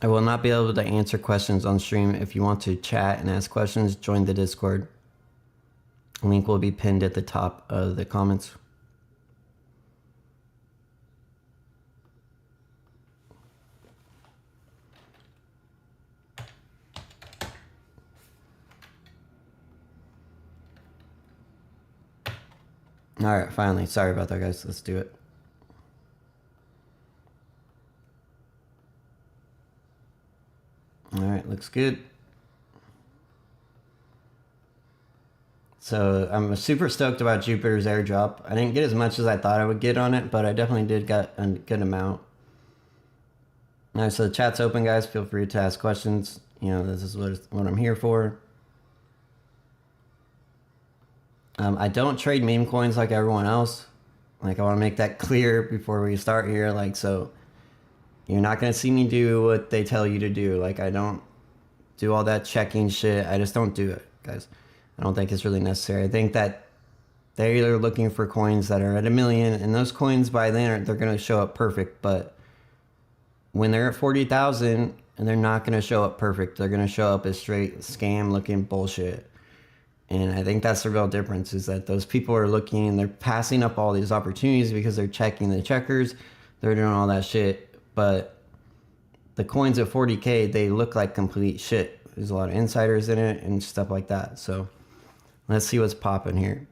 I will not be able to answer questions on stream. If you want to chat and ask questions, join the Discord. Link will be pinned at the top of the comments. All right, finally. Sorry about that, guys. Let's do it. All right, looks good. So I'm super stoked about Jupiter's airdrop. I didn't get as much as I thought I would get on it, but I definitely did get a good amount. All right, so the chat's open, guys. Feel free to ask questions. You know, this is what I'm here for. I don't trade meme coins like everyone else. Like, I want to make that clear before we start here. Like, so you're not going to see me do what they tell you to do. Like, I don't do all that checking shit. I just don't do it, guys. I don't think it's really necessary. I think that they're looking for coins that are at 1 million, and those coins by then they're going to show up perfect. But when they're at 40,000 and they're not going to show up perfect, they're going to show up as straight scam looking bullshit. And I think that's the real difference, is that those people are looking and they're passing up all these opportunities because they're checking the checkers, they're doing all that shit. But the coins at 40K, they look like complete shit. There's a lot of insiders in it and stuff like that. So let's see what's popping here.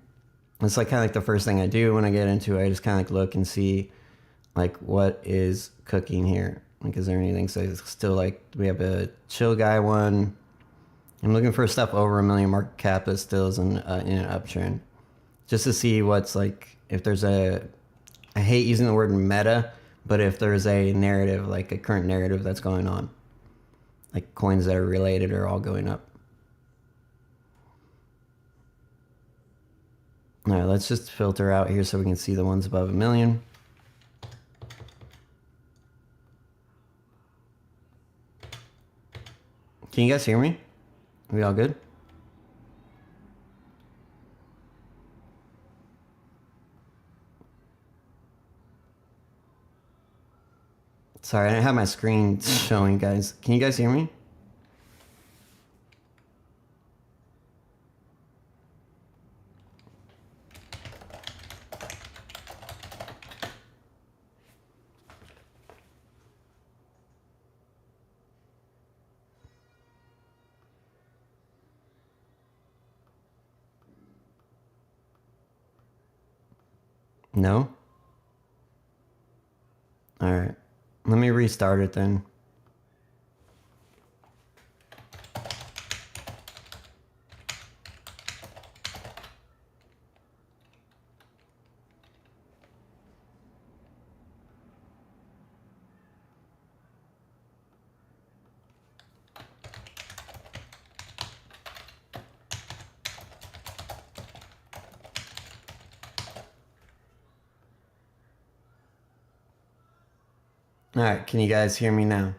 It's like kind of like the first thing I do when I get into it. I just kind of like look and see like what is cooking here. Like, is there anything? So it's still like, we have a chill guy one. I'm looking for stuff over 1 million market cap that still is in an uptrend, just to see what's like, if there's a, I hate using the word meta, but if there's a narrative, like a current narrative that's going on, like coins that are related are all going up. All right, let's just filter out here so we can see the ones above 1 million. Can you guys hear me? Are we all good? Sorry, I didn't have my screen showing, guys. Can you guys hear me? No? All right. Let me restart it then. All right, can you guys hear me now?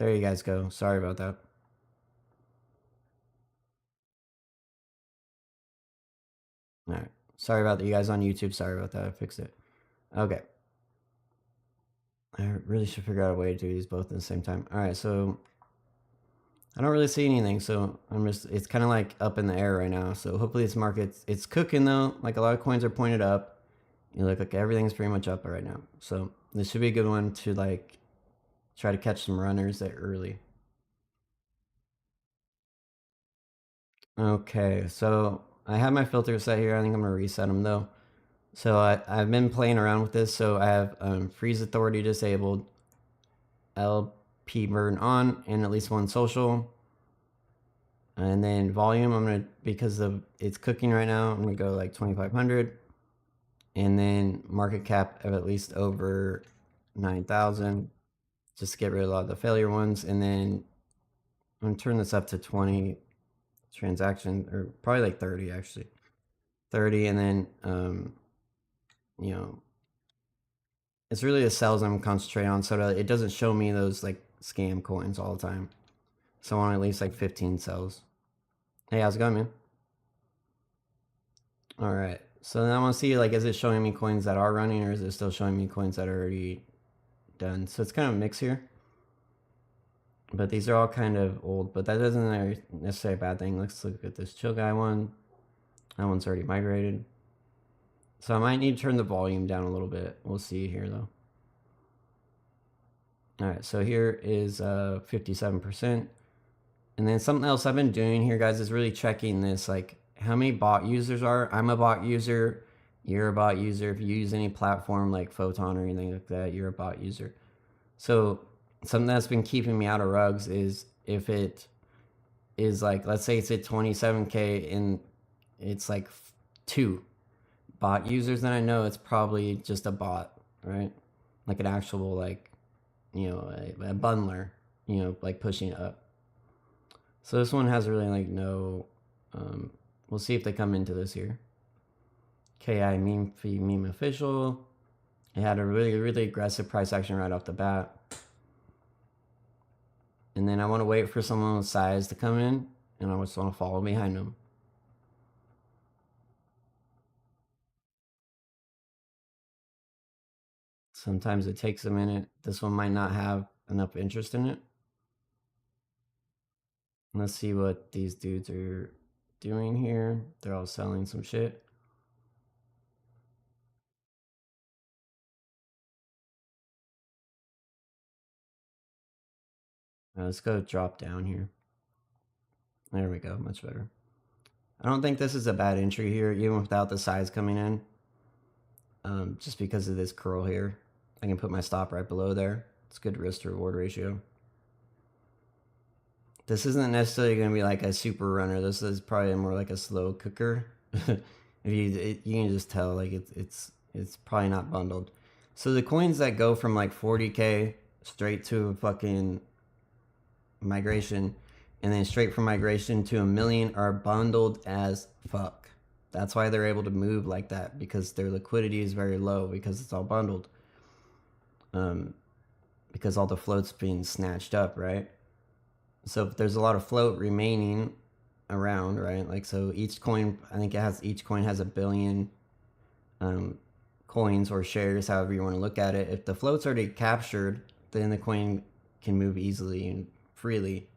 There you guys go. Sorry about that. All right. Sorry about that. You guys on YouTube. Sorry about that. I fixed it. Okay. I really should figure out a way to do these both at the same time. All right. So I don't really see anything. So it's kind of like up in the air right now. So hopefully this market's, it's cooking though. Like a lot of coins are pointed up. You look like everything's pretty much up right now. So this should be a good one to like try to catch some runners there early. Okay, so I have my filter set here. I think I'm gonna reset them though. So I've been playing around with this. So I have freeze authority disabled, LP burn on, and at least one social. And then volume, I'm gonna, because of it's cooking right now, I'm gonna go like 2,500. And then market cap of at least over 9,000. Just to get rid of a lot of the failure ones. And then I'm gonna turn this up to 20 transactions, or probably like 30 actually. 30, and then you know, it's really the sells I'm concentrating on so that it doesn't show me those like scam coins all the time. So I want at least like 15 sells. Hey, how's it going, man? All right. So then I want to see, like, is it showing me coins that are running, or is it still showing me coins that are already done? So it's kind of mixed here. But these are all kind of old, but that doesn't necessarily a bad thing. Let's look at this chill guy one. That one's already migrated. So I might need to turn the volume down a little bit. We'll see here though. All right, so here is 57%. And then something else I've been doing here, guys, is really checking this, like how many bot users are. I'm a bot user. You're a bot user. If you use any platform like Photon or anything like that, you're a bot user. So something that's been keeping me out of rugs is if it is like, let's say it's at 27K and it's like 2 bot users, then I know it's probably just a bot, right? Like an actual, like, you know, a bundler, you know, like pushing it up. So this one has really like no, we'll see if they come into this here. KI meme fee meme official. It had a really, really aggressive price action right off the bat. And then I want to wait for someone with size to come in, and I just want to follow behind them. Sometimes it takes a minute. This one might not have enough interest in it. Let's see what these dudes are doing here. They're all selling some shit. Let's go drop down here. There we go, much better. I don't think this is a bad entry here, even without the size coming in. Just because of this curl here. I can put my stop right below there. It's good risk to reward ratio. This isn't necessarily going to be like a super runner. This is probably more like a slow cooker. You can just tell like it's probably not bundled. So the coins that go from like 40K straight to a fucking migration, and then straight from migration to 1 million are bundled as fuck. That's why they're able to move like that, because their liquidity is very low because it's all bundled. Because all the float's being snatched up, right? So if there's a lot of float remaining around, right? Like, so each coin, I think each coin has 1 billion coins or shares, however you want to look at it. If the float's already captured, then the coin can move easily and freely.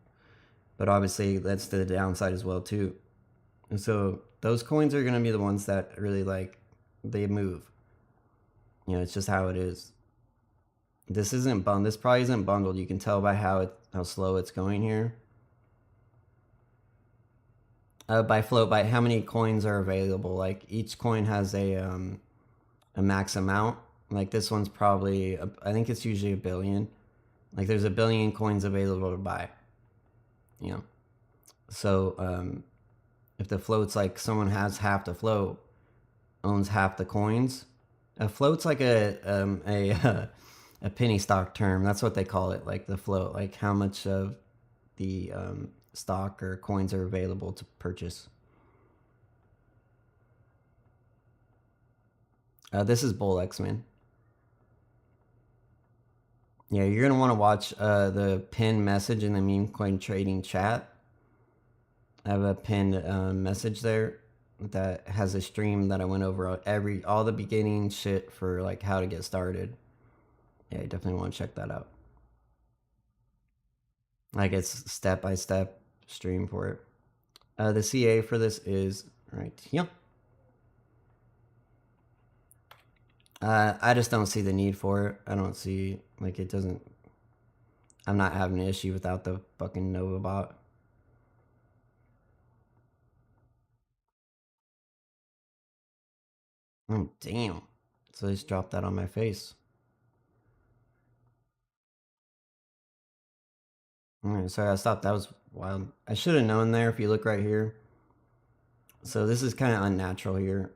But obviously that's the downside as well too. And so those coins are going to be the ones that really like, they move. You know, it's just how it is. This isn't bundled. This probably isn't bundled. You can tell by how slow it's going here. By float, by how many coins are available. Like each coin has a max amount. Like this one's probably, I think it's usually 1 billion. Like there's 1 billion coins available to buy. You know, so if the float's like someone has half the float, owns half the coins. A float's like a penny stock term. That's what they call it, like the float, like how much of the stock or coins are available to purchase. This is Bull X, man. Yeah, you're gonna want to watch the pinned message in the meme coin trading chat. I have a pinned message there that has a stream that I went over all the beginning shit for like how to get started. Yeah, you definitely want to check that out. Like it's step by step stream for it. The CA for this is right here. I just don't see the need for it. I don't see like it doesn't. I'm not having an issue without the fucking Nova bot. Oh damn! So they just dropped that on my face. Alright, sorry I stopped. That was wild. I should have known there if you look right here. So this is kind of unnatural here.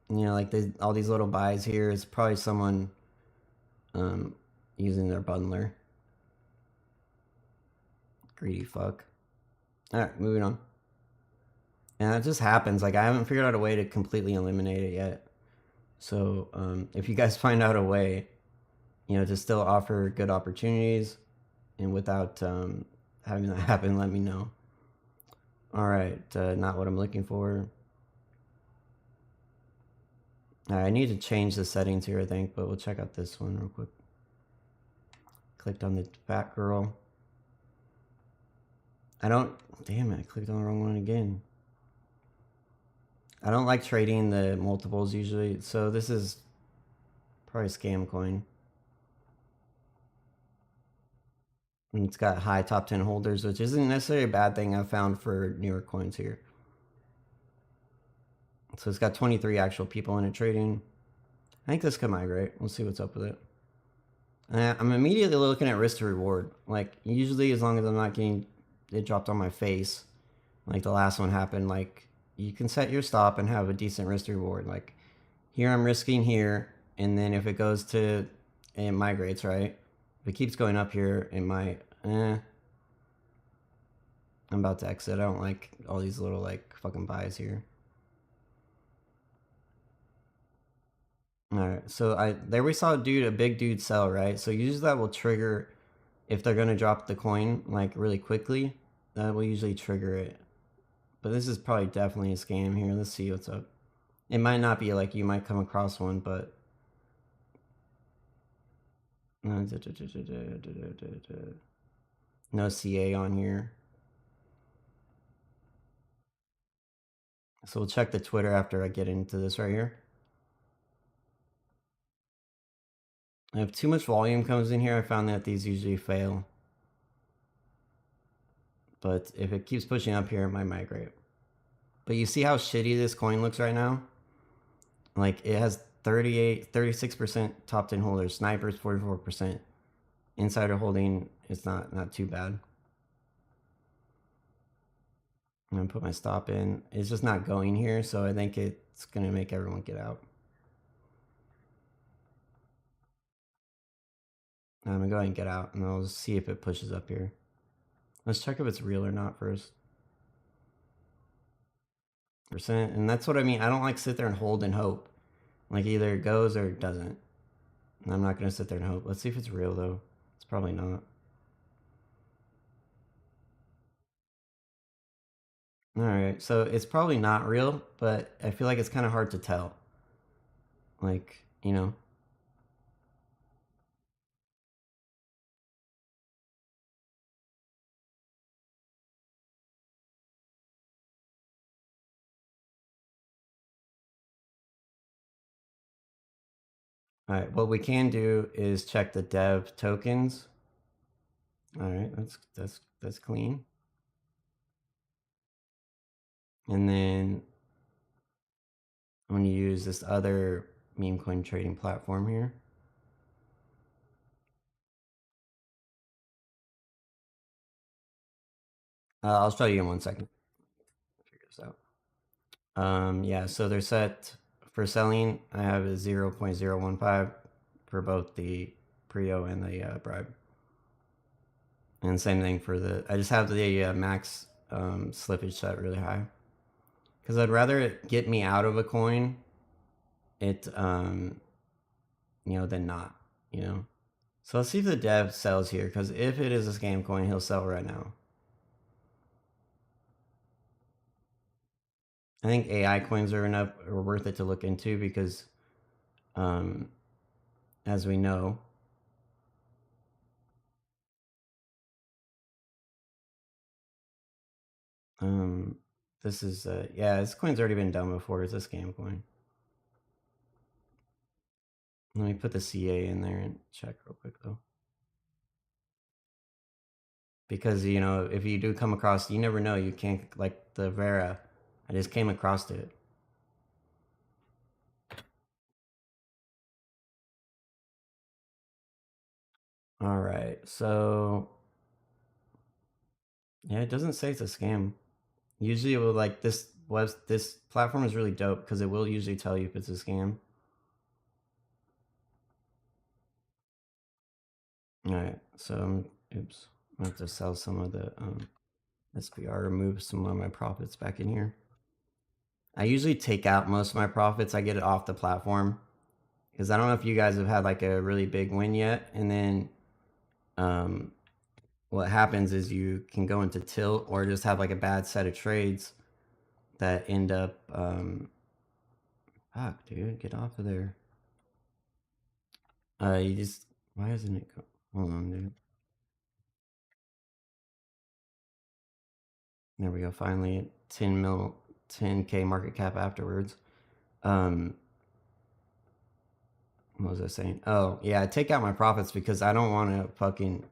You know, like all these little buys here is probably someone using their bundler. Greedy fuck. Alright, moving on. And that just happens. Like I haven't figured out a way to completely eliminate it yet. So if you guys find out a way, you know, to still offer good opportunities and without having that happen, let me know. Alright, not what I'm looking for. I need to change the settings here, I think, but we'll check out this one real quick. Clicked on the fat girl. Damn it, I clicked on the wrong one again. I don't like trading the multiples usually, so this is probably a scam coin. And it's got high top 10 holders, which isn't necessarily a bad thing I've found for newer coins here. So it's got 23 actual people in it trading. I think this could migrate. We'll see what's up with it. I'm immediately looking at risk to reward. Like, usually as long as I'm not getting it dropped on my face, like the last one happened, like, you can set your stop and have a decent risk to reward. Like, here I'm risking here, and then if it goes to, it migrates, right? If it keeps going up here, it might, I'm about to exit. I don't like all these little, like, fucking buys here. Alright, so there we saw a big dude sell, right? So usually that will trigger, if they're gonna drop the coin, like, really quickly, that will usually trigger it. But this is probably definitely a scam here. Let's see what's up. It might not be, like, you might come across one, but... No CA on here. So we'll check the Twitter after I get into this right here. If too much volume comes in here, I found that these usually fail. But if it keeps pushing up here, it might migrate. But you see how shitty this coin looks right now? Like, it has 36% top 10 holders. Snipers, 44%. Insider holding is not too bad. I'm going to put my stop in. It's just not going here, so I think it's going to make everyone get out. I'm going to go ahead and get out, and I'll just see if it pushes up here. Let's check if it's real or not first. Percent, and that's what I mean. I don't like sit there and hold and hope. Like, either it goes or it doesn't. And I'm not going to sit there and hope. Let's see if it's real, though. It's probably not. Alright, so it's probably not real, but I feel like it's kind of hard to tell. Like, you know. Alright, what we can do is check the dev tokens. Alright, that's clean. And then I'm going to use this other meme coin trading platform here. I'll show you in 1 second. Figure this out. Yeah, so they're set for selling. I have a 0.015 for both the Prio and the bribe. And same thing for I just have the max slippage set really high. Because I'd rather it get me out of a coin, you know, than not, you know. So let's see if the dev sells here, because if it is a scam coin, he'll sell right now. I think AI coins are worth it to look into because, as we know, this is yeah, this coin's already been done before. It's a scam coin. Let me put the CA in there and check real quick though, because you know if you do come across, you never know. You can't like the Vera. I just came across it. All right, so yeah, it doesn't say it's a scam. Usually, it will like this platform is really dope because it will usually tell you if it's a scam. All right, so oops, I have to sell some of the SPR, remove some of my profits back in here. I usually take out most of my profits. I get it off the platform because I don't know if you guys have had like a really big win yet, and then what happens is you can go into tilt or just have like a bad set of trades that end up fuck dude, get off of there. You just, why isn't it go, hold on dude. There we go, finally 10k market cap afterwards. What was I saying? Oh yeah, I take out my profits because I don't want to fucking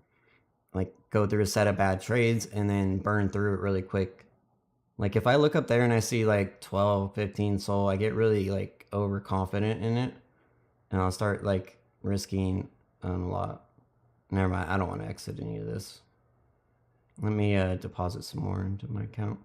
like go through a set of bad trades and then burn through it really quick. Like if I look up there and I see like 12, 15 soul, I get really like overconfident in it, and I'll start like risking a lot. Never mind, I don't want to exit any of this. Let me deposit some more into my account.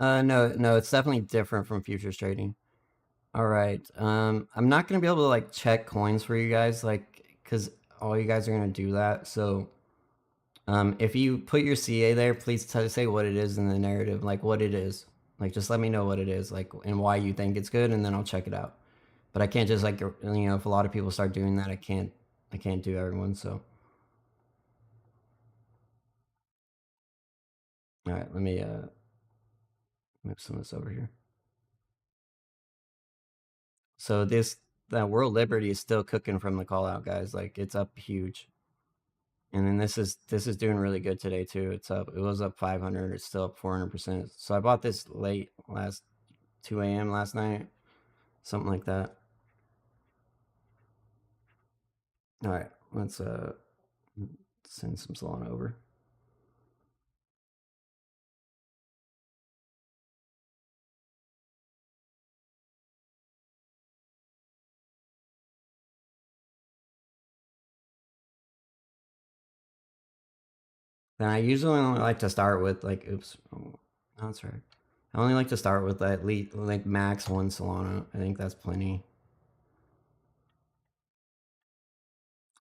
No, it's definitely different from futures trading. All right. I'm not gonna be able to like check coins for you guys, like, cause all you guys are gonna do that. So, if you put your CA there, please say what it is in the narrative, like what it is. Like, just let me know what it is, like, and why you think it's good, and then I'll check it out. But I can't just like, you know, if a lot of people start doing that, I can't do everyone. So, all right, let me move some of this over here. So that World Liberty is still cooking from the call out, guys. Like it's up huge. And then this is doing really good today too. It's up. It was up 500. It's still up 400%. So I bought this late last 2 a.m. last night, something like that. All right, let's send some Solana over. And I usually only like to start with like, oops, oh, that's right. I only like to start with at least like max 1 Solana. I think that's plenty.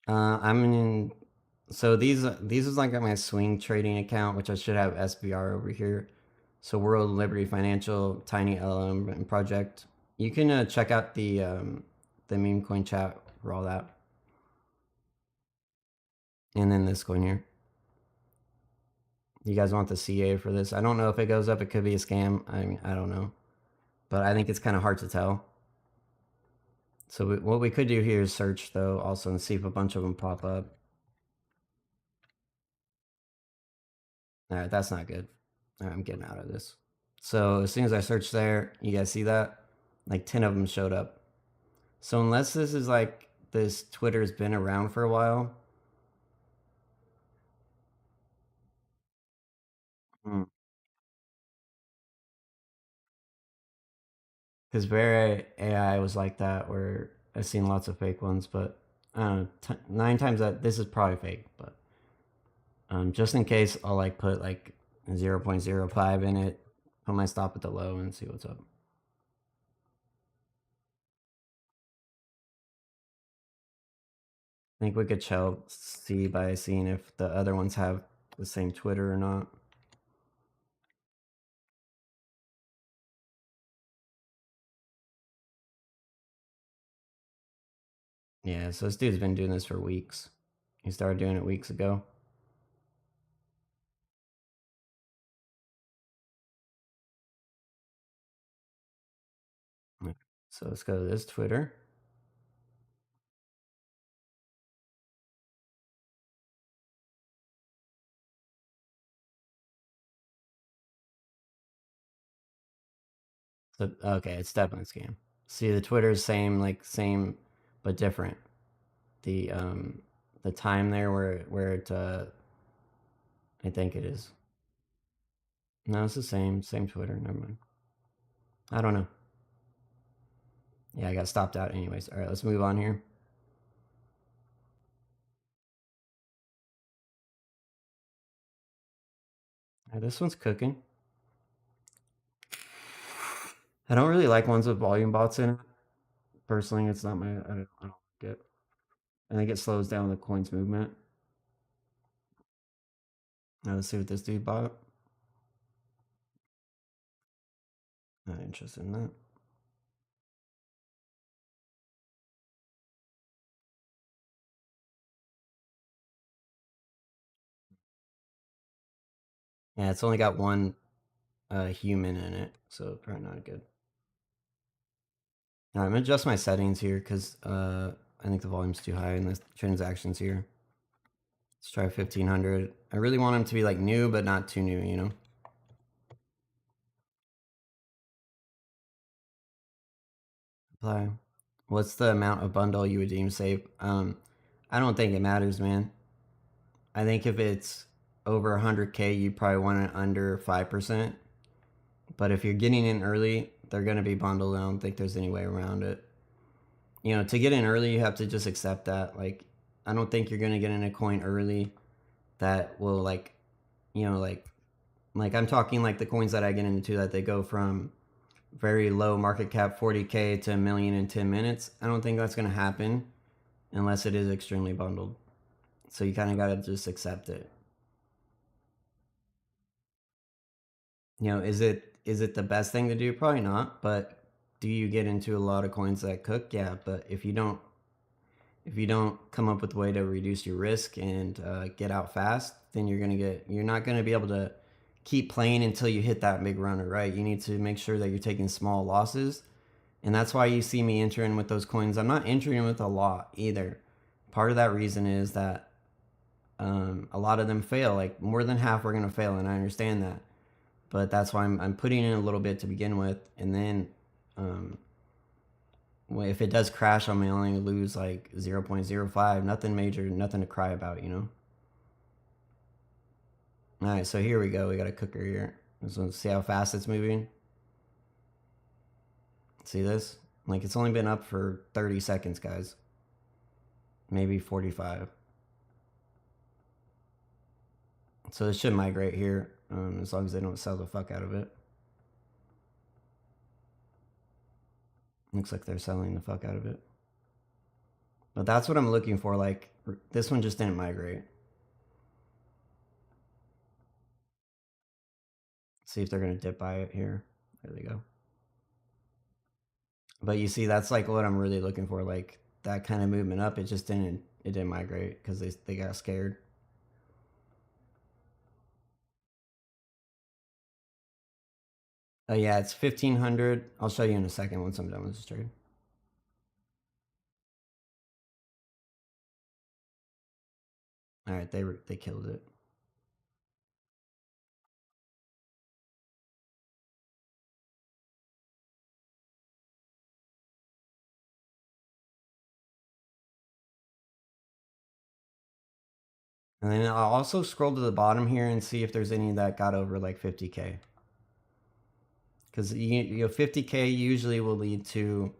I'm in. So these is like my swing trading account, which I should have SBR over here. So World Liberty Financial, Tiny LM, and Project. You can check out the meme coin chat for all that, and then this coin here. You guys want the CA for this? I don't know if it goes up. It could be a scam. I mean, I don't know, but I think it's kind of hard to tell. So what we could do here is search though, also, and see if a bunch of them pop up. All right, that's not good. All right, I'm getting out of this. So as soon as I search there, you guys see that? Like 10 of them showed up. So unless this is like this Twitter's been around for a while. Because Vera AI was like that, where I've seen lots of fake ones, but I don't know, 9 times that this is probably fake. But just in case, I'll like put like 0.05 in it, put my stop at the low, and see what's up. I think we could see by seeing if the other ones have the same Twitter or not. Yeah, so this dude's been doing this for weeks. He started doing it weeks ago. So let's go to this Twitter. So, okay, it's definitely a scam. See, the Twitter's same, but different. The time there where it I think it is. No, it's the same Twitter. Never mind. I don't know. Yeah, I got stopped out anyways. All right, let's move on here. Right, this one's cooking. I don't really like ones with volume bots in it. Personally, it's not my. I don't like it. I think it slows down the coin's movement. Now let's see what this dude bought. Not interested in that. Yeah, it's only got one human in it, so probably not good. Now I'm gonna adjust my settings here because I think the volume's too high in the transactions here. Let's try 1500. I really want them to be like new, but not too new, you know? Apply. What's the amount of bundle you would deem safe? I don't think it matters, man. I think if it's over 100K, you probably want it under 5%. But if you're getting in early, they're going to be bundled. I don't think there's any way around it. You know, to get in early, you have to just accept that. Like, I don't think you're going to get in a coin early that will, like, you know, like I'm talking like the coins that I get into that they go from very low market cap 40K to a million in 10 minutes. I don't think that's going to happen unless it is extremely bundled. So you kind of got to just accept it. You know, is it the best thing to do? Probably not, but do you get into a lot of coins that cook? Yeah, but if you don't come up with a way to reduce your risk and get out fast, then you're not gonna be able to keep playing until you hit that big runner, right? You need to make sure that you're taking small losses, and that's why you see me entering with those coins. I'm not entering with a lot either. Part of that reason is that a lot of them fail. Like more than half are gonna fail, and I understand that. But that's why I'm putting in a little bit to begin with, and then um, if it does crash, I'm only lose like 0.05, nothing major, nothing to cry about, you know. All right, so here we go. We got a cooker here. So see how fast it's moving. See this? Like it's only been up for 30 seconds, guys. Maybe 45. So it should migrate here, as long as they don't sell the fuck out of it. Looks like they're selling the fuck out of it. But that's what I'm looking for. Like this one just didn't migrate. See if they're gonna dip by it here. There they go. But you see, that's like what I'm really looking for. Like that kind of movement up. It just didn't. It didn't migrate because they got scared. Yeah, it's 1500. I'll show you in a second once I'm done with this trade. All right, they killed it. And then I'll also scroll to the bottom here and see if there's any that got over like 50K. Because you know 50K usually will lead to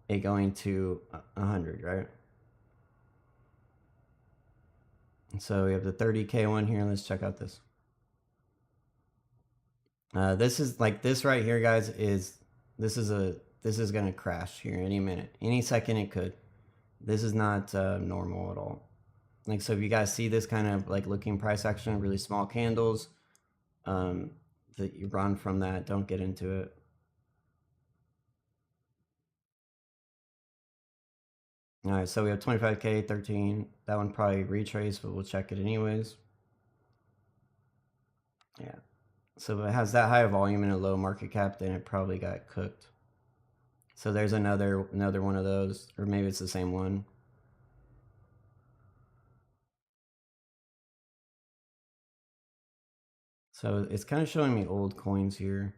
it going to 100, right? And so we have the 30K one here. Let's check out this. This is like this right here, guys. This is gonna crash here any minute, any second it could. This is not normal at all. Like, so if you guys see this kind of like looking price action, really small candles, that you run from that, don't get into it. All right, so we have 25K, 13. That one probably retrace, but we'll check it anyways. Yeah. So if it has that high of volume and a low market cap, then it probably got cooked. So there's another one of those, or maybe it's the same one. So it's kind of showing me old coins here.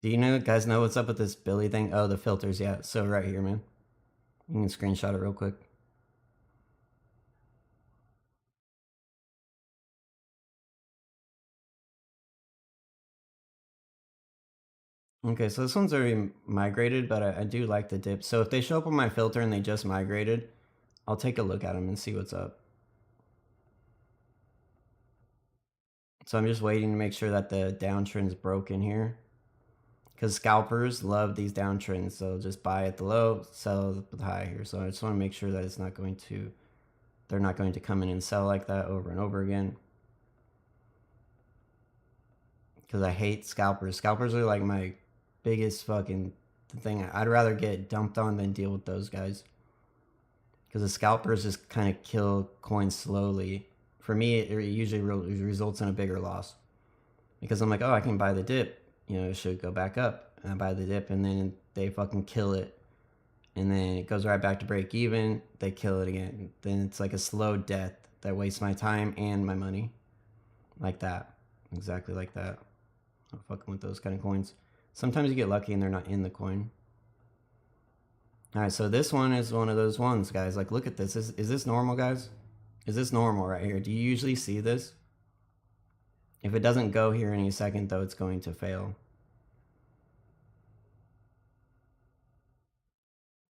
Do you guys know what's up with this Billy thing? Oh, the filters, yeah. So right here, man. You can screenshot it real quick. Okay, so this one's already migrated, but I do like the dip. So if they show up on my filter and they just migrated, I'll take a look at them and see what's up. So I'm just waiting to make sure that the downtrend's broken here. Because scalpers love these downtrends. So just buy at the low, sell at the high here. So I just want to make sure that it's not going to, they're not going to come in and sell like that over and over again. Because I hate scalpers. Scalpers are like my biggest fucking thing. I'd rather get dumped on than deal with those guys. Because the scalpers just kind of kill coins slowly. For me, it usually results in a bigger loss. Because I'm like, oh, I can buy the dip. It should go back up. And I buy the dip, and then they fucking kill it. And then it goes right back to break even. They kill it again. Then it's like a slow death that wastes my time and my money. Like that. Exactly like that. I'm fucking with those kind of coins. Sometimes you get lucky and they're not in the coin. All right, so this one is one of those ones, guys. Like, look at this. Is this normal, guys? Is this normal right here? Do you usually see this? If it doesn't go here any second, though, it's going to fail.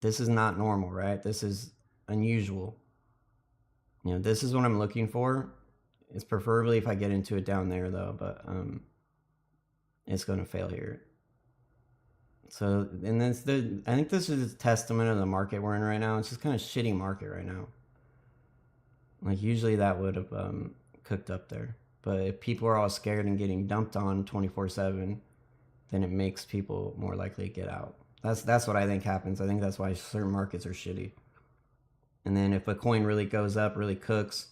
This is not normal, right? This is unusual. This is what I'm looking for. It's preferably if I get into it down there, though, but it's going to fail here. So, and then I think this is a testament of the market we're in right now. It's just kind of shitty market right now. Like, usually that would have cooked up there. But if people are all scared and getting dumped on 24/7, then it makes people more likely to get out. That's what I think happens. I think that's why certain markets are shitty. And then if a coin really goes up, really cooks,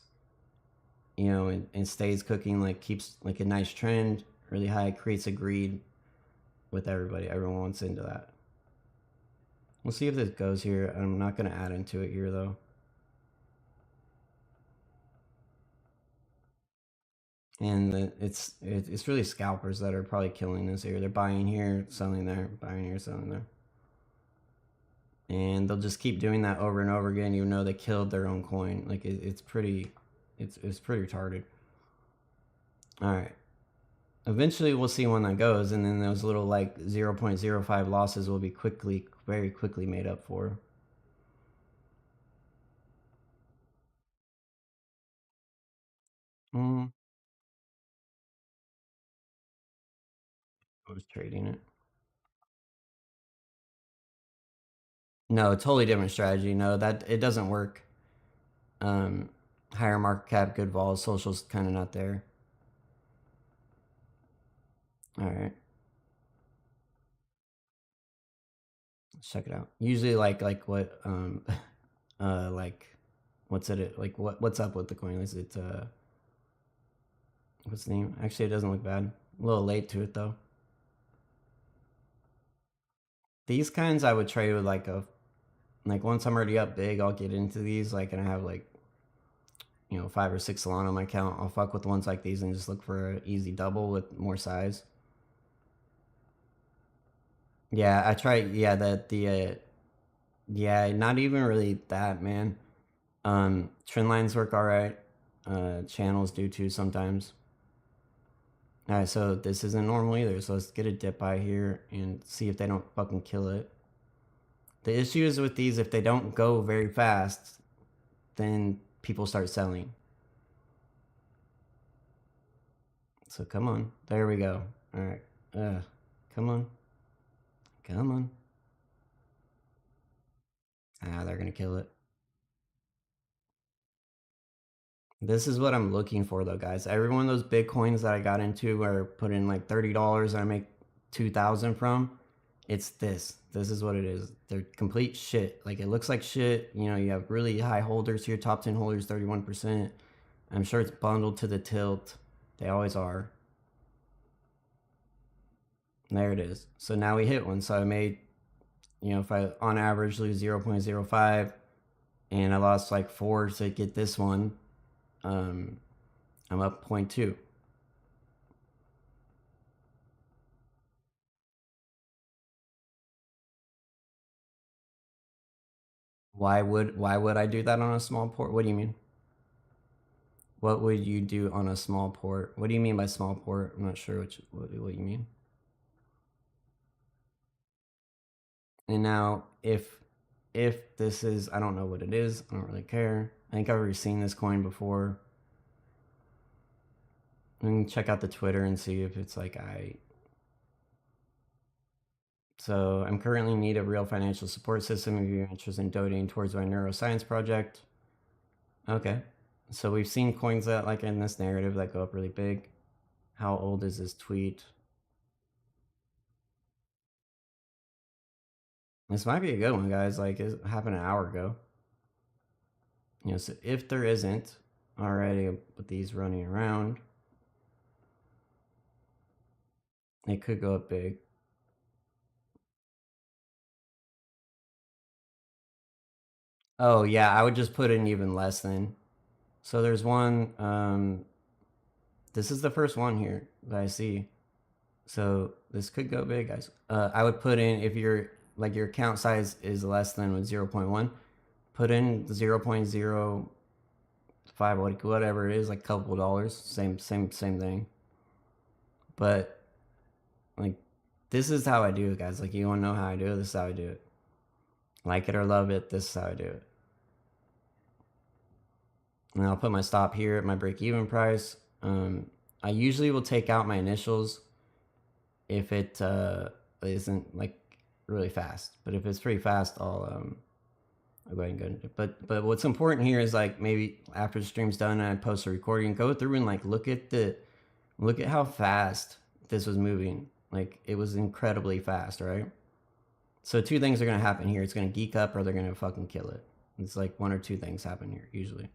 and stays cooking, like keeps like a nice trend, really high, creates a greed with everybody. Everyone wants into that. We'll see if this goes here. I'm not going to add into it here, though. And it's really scalpers that are probably killing this here. They're buying here, selling there, buying here, selling there. And they'll just keep doing that over and over again, even though they killed their own coin. Like, it's pretty retarded. All right. Eventually, we'll see when that goes, and then those little like 0.05 losses will be very quickly made up for. I was trading it. No, totally different strategy. No, that it doesn't work. Um, Higher market cap, good vols, social's kind of not there. All right, let's check it out. Usually, like what like what's it like what's up with the coin? Is it what's the name? Actually, it doesn't look bad. A little late to it though. These kinds I would trade with like once I'm already up big, I'll get into these like and I have like 5 or 6 Solana on my account. I'll fuck with ones like these and just look for an easy double with more size. Yeah, I try. Yeah, yeah, not even really that, man. Trend lines work all right. Channels do too sometimes. All right, so this isn't normal either. So let's get a dip by here and see if they don't fucking kill it. The issue is with these, if they don't go very fast, then people start selling. So come on. There we go. All right. Come on. Come on. Ah, they're going to kill it. This is what I'm looking for though, guys. Every one of those big coins that I got into where I put in like $30 and I make 2,000 from, it's this. This is what it is. They're complete shit. Like it looks like shit. You know, you have really high holders here, top 10 holders, 31%. I'm sure it's bundled to the tilt. They always are. There it is. So now we hit one. So I made, you know, if I on average lose 0.05 and I lost like 4 to get this one, I'm up 0.2. Why would I do that on a small port? What do you mean? What would you do on a small port? What do you mean by small port? I'm not sure what you mean. And now if this is, I don't know what it is. I don't really care. I think I've already seen this coin before. I can check out the Twitter and see if it's like So I'm currently in need of real financial support system if you're interested in donating towards my neuroscience project. Okay. So we've seen coins that like in this narrative that go up really big. How old is this tweet? This might be a good one, guys. Like it happened an hour ago. You know, so if there isn't already with these running around, it could go up big. Oh yeah, I would just put in even less than. So there's one, this is the first one here that I see. So this could go big, guys. I would put in, if your like your account size is less than with 0.1, put in 0.05, whatever it is, like a couple dollars. Same thing. But like this is how I do it, guys. Like you want to know how I do it? This is how I do it. Like it or love it, this is how I do it. And I'll put my stop here at my break-even price. I usually will take out my initials if it isn't like really fast. But if it's pretty fast, I'll go ahead and go into it. But what's important here is like maybe after the stream's done and I post a recording, go through and like look at how fast this was moving. Like it was incredibly fast, right? So two things are gonna happen here. It's gonna geek up or they're gonna fucking kill it. It's like one or two things happen here usually.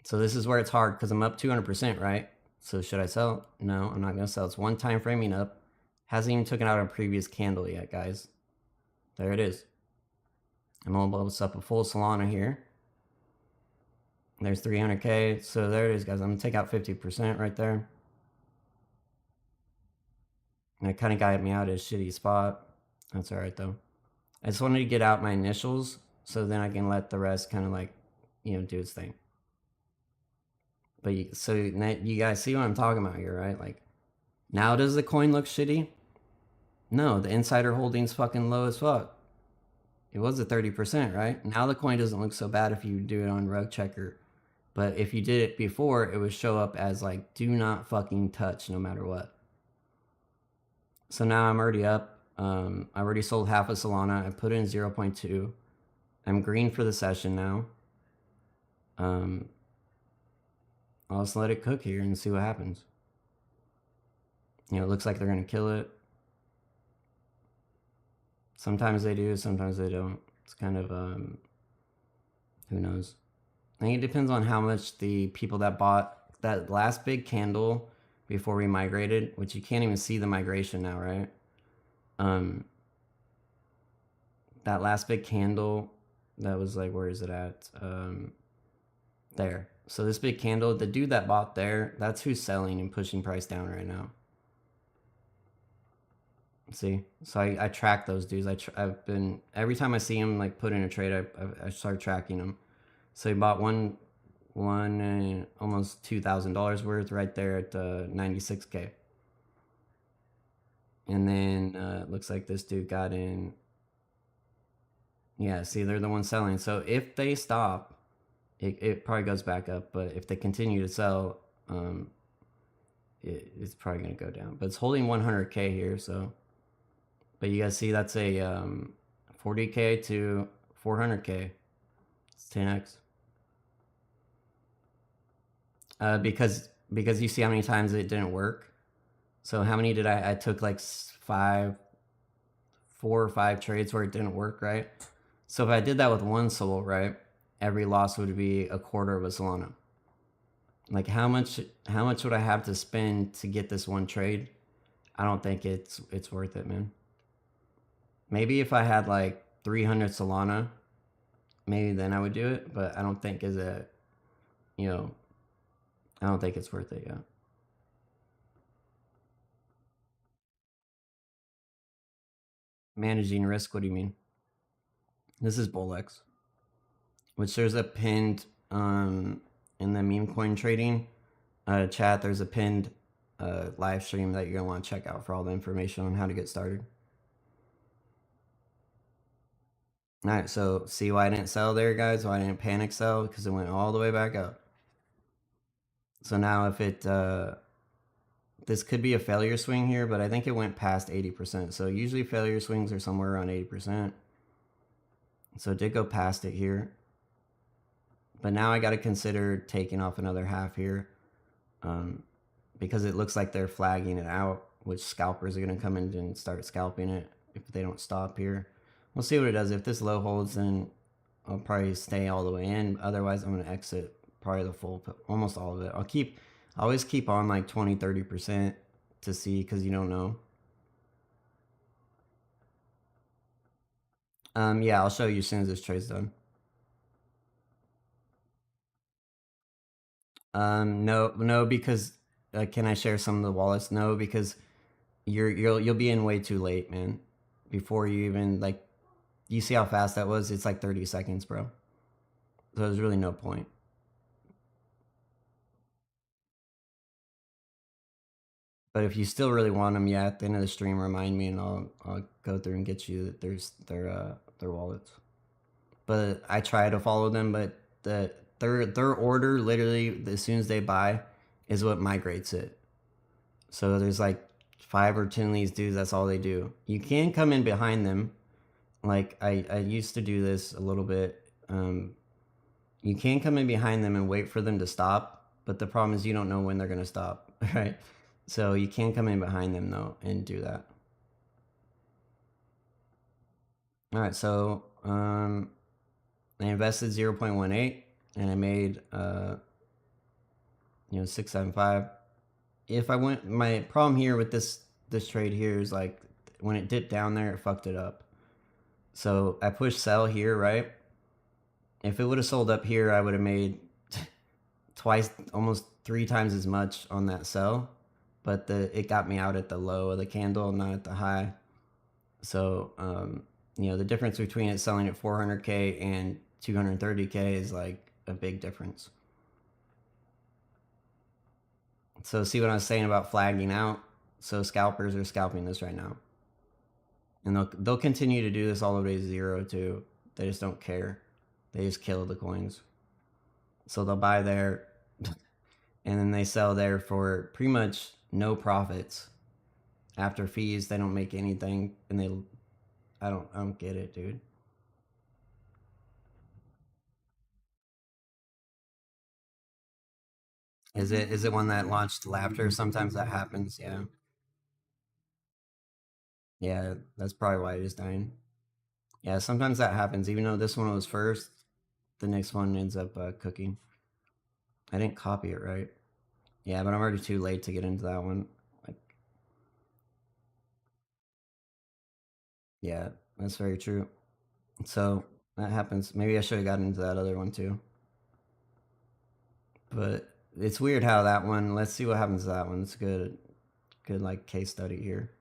So this is where it's hard because I'm up 200%, right? So should I sell? No, I'm not gonna sell. It's one time framing up. Hasn't even taken out a previous candle yet, guys. There it is. I'm almost up a full Solana here. There's 300K. So there it is, guys. I'm gonna take out 50% right there. And it kind of got me out of a shitty spot. That's all right though. I just wanted to get out my initials so then I can let the rest kind of like, you know, do its thing. But so you guys see what I'm talking about here, right? Like, now does the coin look shitty? No, the insider holding's fucking low as fuck. It was at 30%, right? Now the coin doesn't look so bad if you do it on Rug Checker. But if you did it before, it would show up as like, do not fucking touch no matter what. So now I'm already up. I already sold half a Solana. I put in 0.2. I'm green for the session now. I'll just let it cook here and see what happens. You know, it looks like they're going to kill it. Sometimes they do, sometimes they don't. It's kind of, who knows? I think it depends on how much the people that bought that last big candle before we migrated, which you can't even see the migration now, right? That last big candle, that was like, where is it at? There. So this big candle, the dude that bought there, that's who's selling and pushing price down right now. See, so I track those dudes. I've been, every time I see him like put in a trade, I start tracking them. So he bought one almost $2,000 worth right there at 96K. And then looks like this dude got in Yeah, see, they're the ones selling. So if they stop, it probably goes back up. But if they continue to sell, it's probably going to go down. But it's holding 100K here. So, but you guys see that's a 40K to 400K. It's 10x. Because you see how many times it didn't work. So how many did I took like 4 or 5 trades where it didn't work, right? So if I did that with one Sol, right, every loss would be a quarter of a Solana. Like how much would I have to spend to get this one trade? I don't think it's worth it, man. Maybe if I had like 300 Solana, maybe then I would do it, but I don't think I don't think it's worth it, yeah. Managing risk, what do you mean? This is Bolex, which there's a pinned in the meme coin trading chat. There's a pinned live stream that you're gonna want to check out for all the information on how to get started. All right, so see why I didn't sell there, guys? Why I didn't panic sell? Because it went all the way back up. So now if it this could be a failure swing here, but I think it went past 80%. So usually failure swings are somewhere around 80%. So it did go past it here. But now I got to consider taking off another half here because it looks like they're flagging it out, which scalpers are going to come in and start scalping it if they don't stop here. We'll see what it does. If this low holds, then I'll probably stay all the way in. Otherwise, I'm going to exit probably the full, almost all of it. I always keep on like 20-30% to see because you don't know. Yeah, I'll show you as soon as this trade's done. No, because can I share some of the wallets? No, because you'll be in way too late, man. Before you even like, you see how fast that was? It's like 30 seconds, bro. So there's really no point. But if you still really want them, yeah, at the end of the stream, remind me and I'll go through and get you their wallets. But I try to follow them, but their order literally as soon as they buy is what migrates it. So there's like 5 or 10 of these dudes. That's all they do. You can come in behind them. Like I used to do this a little bit. You can come in behind them and wait for them to stop, but the problem is you don't know when they're gonna stop, right? So you can come in behind them though and do that. All right, so I invested 0.18 and I made 675. If I went, my problem here with this trade here is like when it dipped down there, it fucked it up. So I pushed sell here, right? If it would have sold up here, I would have made twice, almost 3 times as much on that sell. But it got me out at the low of the candle, not at the high. So, the difference between it selling at 400K and 230K is like a big difference. So see what I was saying about flagging out? So scalpers are scalping this right now. And they'll continue to do this all the way to 0 too. They just don't care. They just kill the coins. So they'll buy there and then they sell there for pretty much no profits. After fees, they don't make anything and I don't get it, dude. Is it one that launched laughter? Sometimes that happens, yeah. Yeah, that's probably why it is dying. Yeah, sometimes that happens. Even though this one was first, the next one ends up cooking. I didn't copy it right. Yeah, but I'm already too late to get into that one. Like, yeah, that's very true. So that happens. Maybe I should have gotten into that other one too. But it's weird how that one. Let's see what happens to that one. It's good like case study here.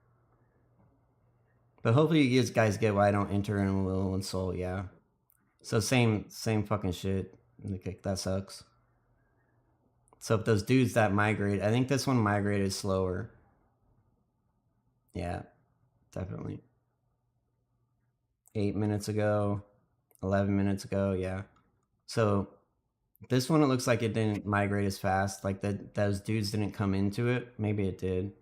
But hopefully you guys get why I don't enter in Will and Soul. Yeah. So same fucking shit. That sucks. So if those dudes that migrate, I think this one migrated slower. Yeah, definitely. 8 minutes ago. 11 minutes ago. Yeah. So this one, it looks like it didn't migrate as fast. Like those dudes didn't come into it. Maybe it did.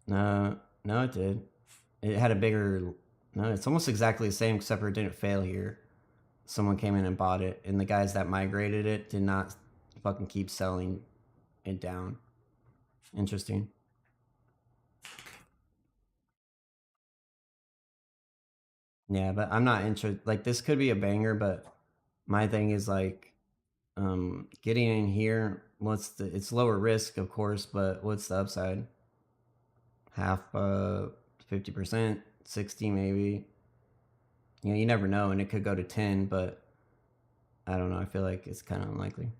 No, no, it did. It had a bigger. No, it's almost exactly the same, except for it didn't fail here. Someone came in and bought it, and the guys that migrated it did not fucking keep selling it down. Interesting. Yeah, but I'm not interested. Like, this could be a banger, but my thing is like, getting in here. It's lower risk, of course, but what's the upside? Half, 50%, 60 maybe. You know, you never know, and it could go to 10, but I don't know. I feel like it's kind of unlikely.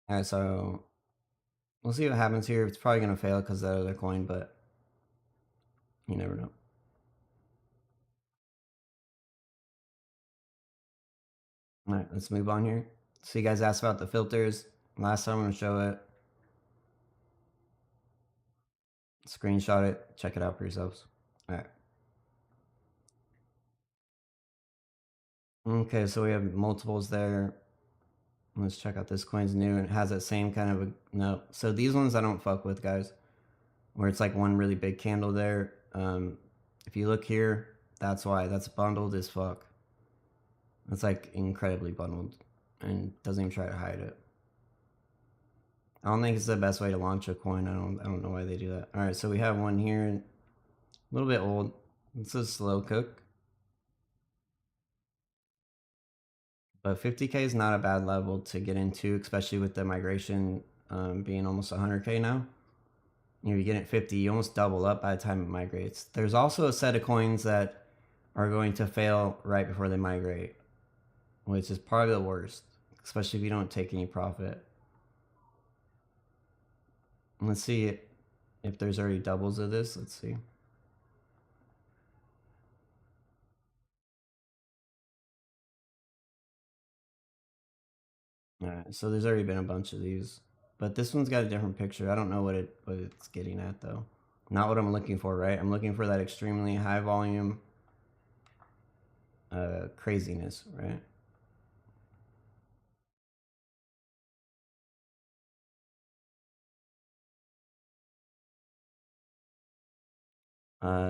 All right, so we'll see what happens here. It's probably gonna fail because of that other coin, but you never know. All right, let's move on here. So you guys asked about the filters. Last time I'm gonna show it. Screenshot it. Check it out for yourselves. All right. Okay, so we have multiples there. Let's check out this coin's new and it has that same kind of a no. So these ones I don't fuck with, guys. Where it's like one really big candle there. If you look here, that's why. That's bundled as fuck. It's like incredibly bundled and doesn't even try to hide it. I don't think it's the best way to launch a coin. I don't know why they do that. All right, so we have one here, a little bit old. It's a slow cook, but 50K is not a bad level to get into, especially with the migration being almost 100K now. You know, you get at 50, you almost double up by the time it migrates. There's also a set of coins that are going to fail right before they migrate, which is probably the worst, especially if you don't take any profit. Let's see if there's already doubles of this. Let's see. All right, so there's already been a bunch of these, but this one's got a different picture. I don't know what it's getting at though. Not what I'm looking for, right? I'm looking for that extremely high volume craziness, right?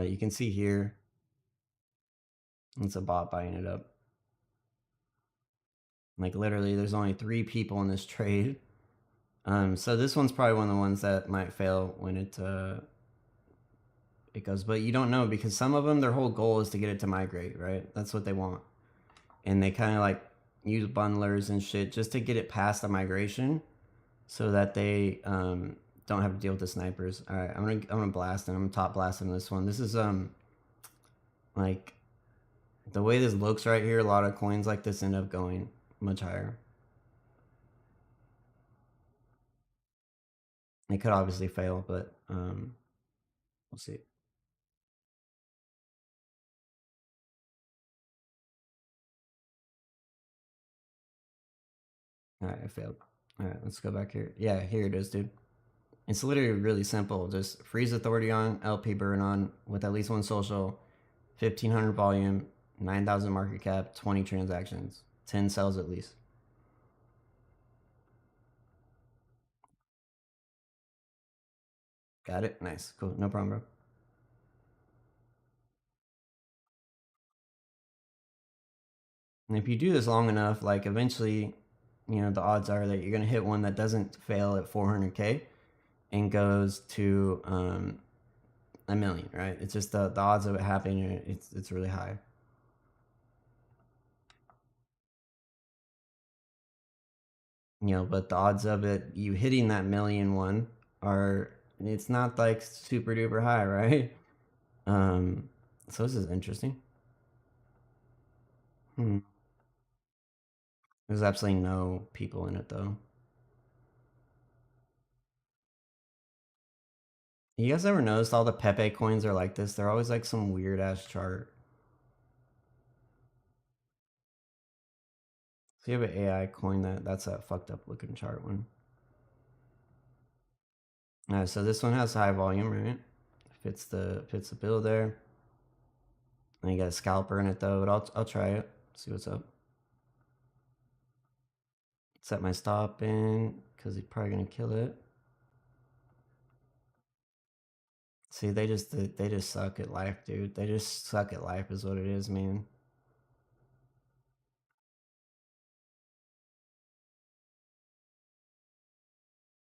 You can see here, it's a bot buying it up. Like literally, there's only 3 people in this trade. So this one's probably one of the ones that might fail when it goes, but you don't know because some of them, their whole goal is to get it to migrate, right? That's what they want, and they kind of like use bundlers and shit just to get it past the migration, so that they don't have to deal with the snipers. All right, I'm gonna blast and I'm top blasting this one. This is like the way this looks right here. A lot of coins like this end up going much higher. It could obviously fail, but we'll see. All right, I failed. All right, let's go back here. Yeah, here it is, dude. It's literally really simple. Just freeze authority on, LP burn on with at least one social, 1,500 volume, 9,000 market cap, 20 transactions, 10 sells at least. Got it? Nice. Cool. No problem, bro. And if you do this long enough, like eventually, you know, the odds are that you're going to hit one that doesn't fail at 400K and goes to a million, right? It's just the odds of it happening, it's really high. You know, but the odds of it you hitting that million one are, it's not like super duper high, right? Um, so this is interesting. Hmm. There's absolutely no people in it though. You guys ever noticed all the Pepe coins are like this? They're always like some weird ass chart. So you have an AI coin that's a fucked up looking chart one. All right, so this one has high volume, right? Fits the bill there. And you got a scalper in it though, but I'll try it. See what's up. Set my stop in because he's probably gonna kill it. See, they just suck at life, dude. They just suck at life, is what it is, man.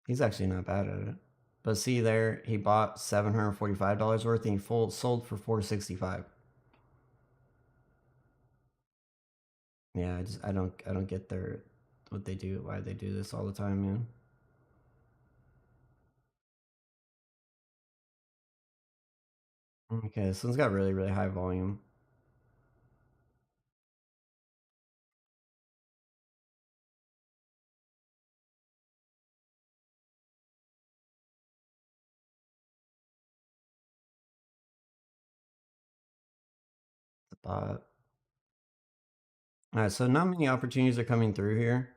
He's actually not bad at it. But see there, he bought $745 worth and he sold for $465. Yeah, I don't get what they do, why they do this all the time, man. Okay, this one's got really, really high volume. The bot. Alright, so not many opportunities are coming through here.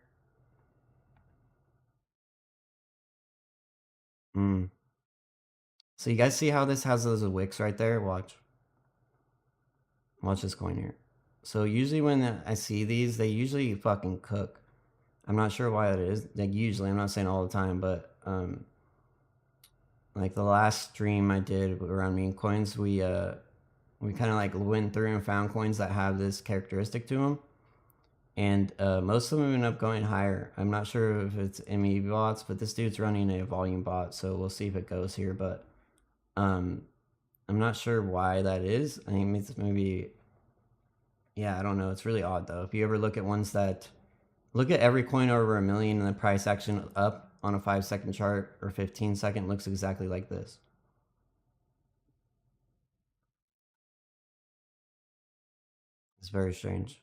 Hmm. So you guys see how this has those wicks right there? Watch. Watch this coin here. So usually when I see these, they usually fucking cook. I'm not sure why that is. Like usually, I'm not saying all the time, but like the last stream I did around meme coins, we kind of like went through and found coins that have this characteristic to them, and most of them end up going higher. I'm not sure if it's ME bots, but this dude's running a volume bot, so we'll see if it goes here. But I'm not sure why that is. I think it's maybe, yeah, I don't know. It's really odd though. If you ever look at ones that look at every coin over 1 million and the price action up on a 5-second chart or 15-second looks exactly like this. It's very strange.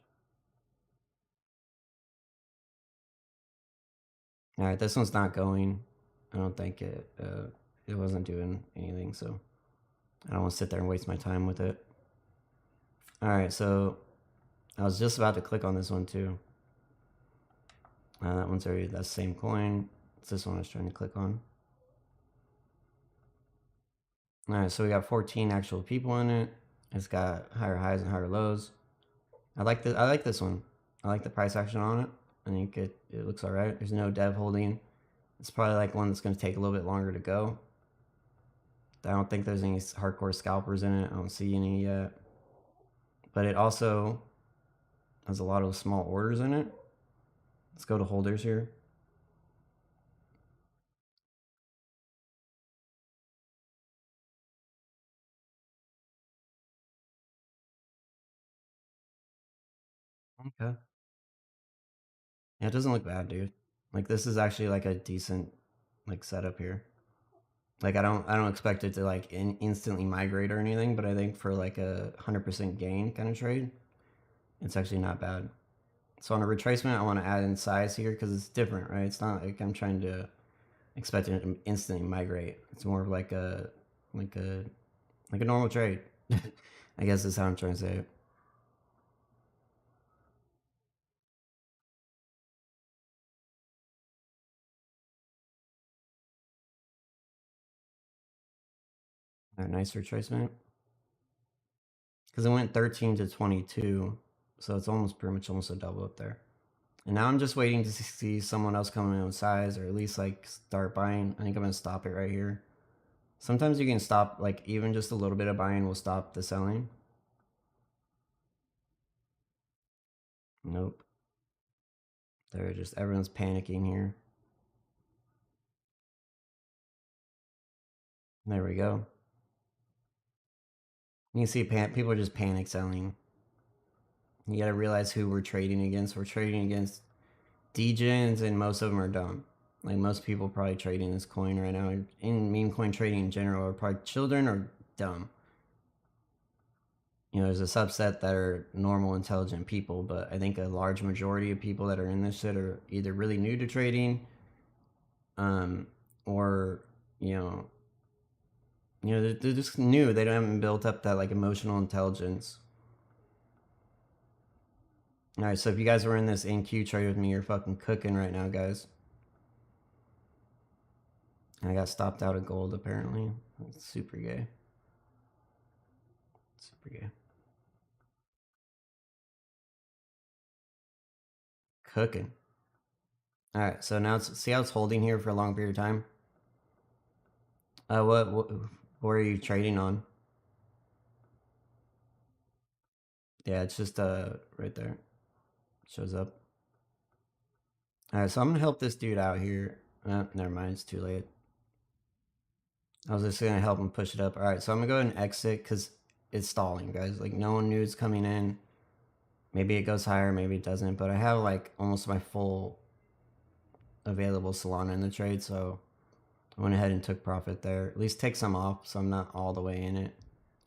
All right, this one's not going. I don't think it wasn't doing anything, so I don't want to sit there and waste my time with it. All right, so I was just about to click on this one too. That one's already that same coin. It's this one I was trying to click on. All right, so we got 14 actual people in it. It's got higher highs and higher lows. I like this one. I like the price action on it. I think it looks all right. There's no dev holding. It's probably like one that's going to take a little bit longer to go. I don't think there's any hardcore scalpers in it. I don't see any yet. But it also has a lot of small orders in it. Let's go to holders here. Okay. Yeah, it doesn't look bad, dude. Like this is actually like a decent like setup here. Like I don't expect it to like instantly migrate or anything, but I think for like a 100% gain kind of trade, it's actually not bad. So on a retracement, I want to add in size here because it's different, right? It's not like I'm trying to expect it to instantly migrate. It's more of like a like a like a normal trade. I guess is how I'm trying to say it. All right, nice retracement because it went 13 to 22, so it's almost pretty much almost a double up there. And now I'm just waiting to see someone else come in with size or at least like start buying. I think I'm gonna stop it right here. Sometimes you can stop like even just a little bit of buying will stop the selling. Nope. They're just everyone's panicking here. There we go. You can see people are just panic selling. You gotta realize who we're trading against. We're trading against degens, and most of them are dumb. Like most people probably trading this coin right now in meme coin trading in general are probably children or dumb. You know, there's a subset that are normal, intelligent people, but I think a large majority of people that are in this shit are either really new to trading, or you know, they're just new. They haven't built up that like emotional intelligence. All right, so if you guys were in this NQ trade with me, you're fucking cooking right now, guys. I got stopped out of gold apparently. That's super gay. Super gay. Cooking. All right, so now see how it's holding here for a long period of time. What are you trading on? Yeah, it's just right there. It shows up. All right, so I'm gonna help this dude out here. Never mind, it's too late. I was just gonna help him push it up. All right, so I'm gonna go ahead and exit because it's stalling, guys. Like no one knew it's coming in. Maybe it goes higher, maybe it doesn't. But I have like almost my full available Solana in the trade, so I went ahead and took profit there. At least take some off, so I'm not all the way in it.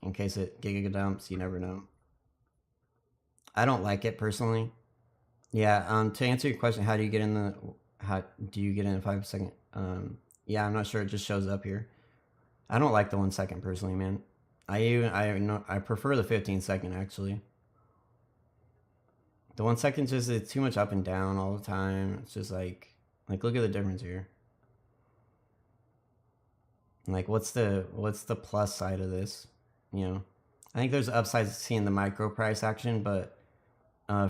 In case it giga dumps, you never know. I don't like it personally. Yeah. To answer your question, how do you get in the? How do you get in 5 second? Yeah, I'm not sure. It just shows up here. I don't like the 1 second personally, man. I prefer the 15 second actually. The 1 second just it's too much up and down all the time. It's just like look at the difference here. Like what's the plus side of this? You know, I think there's upsides to seeing the micro price action, but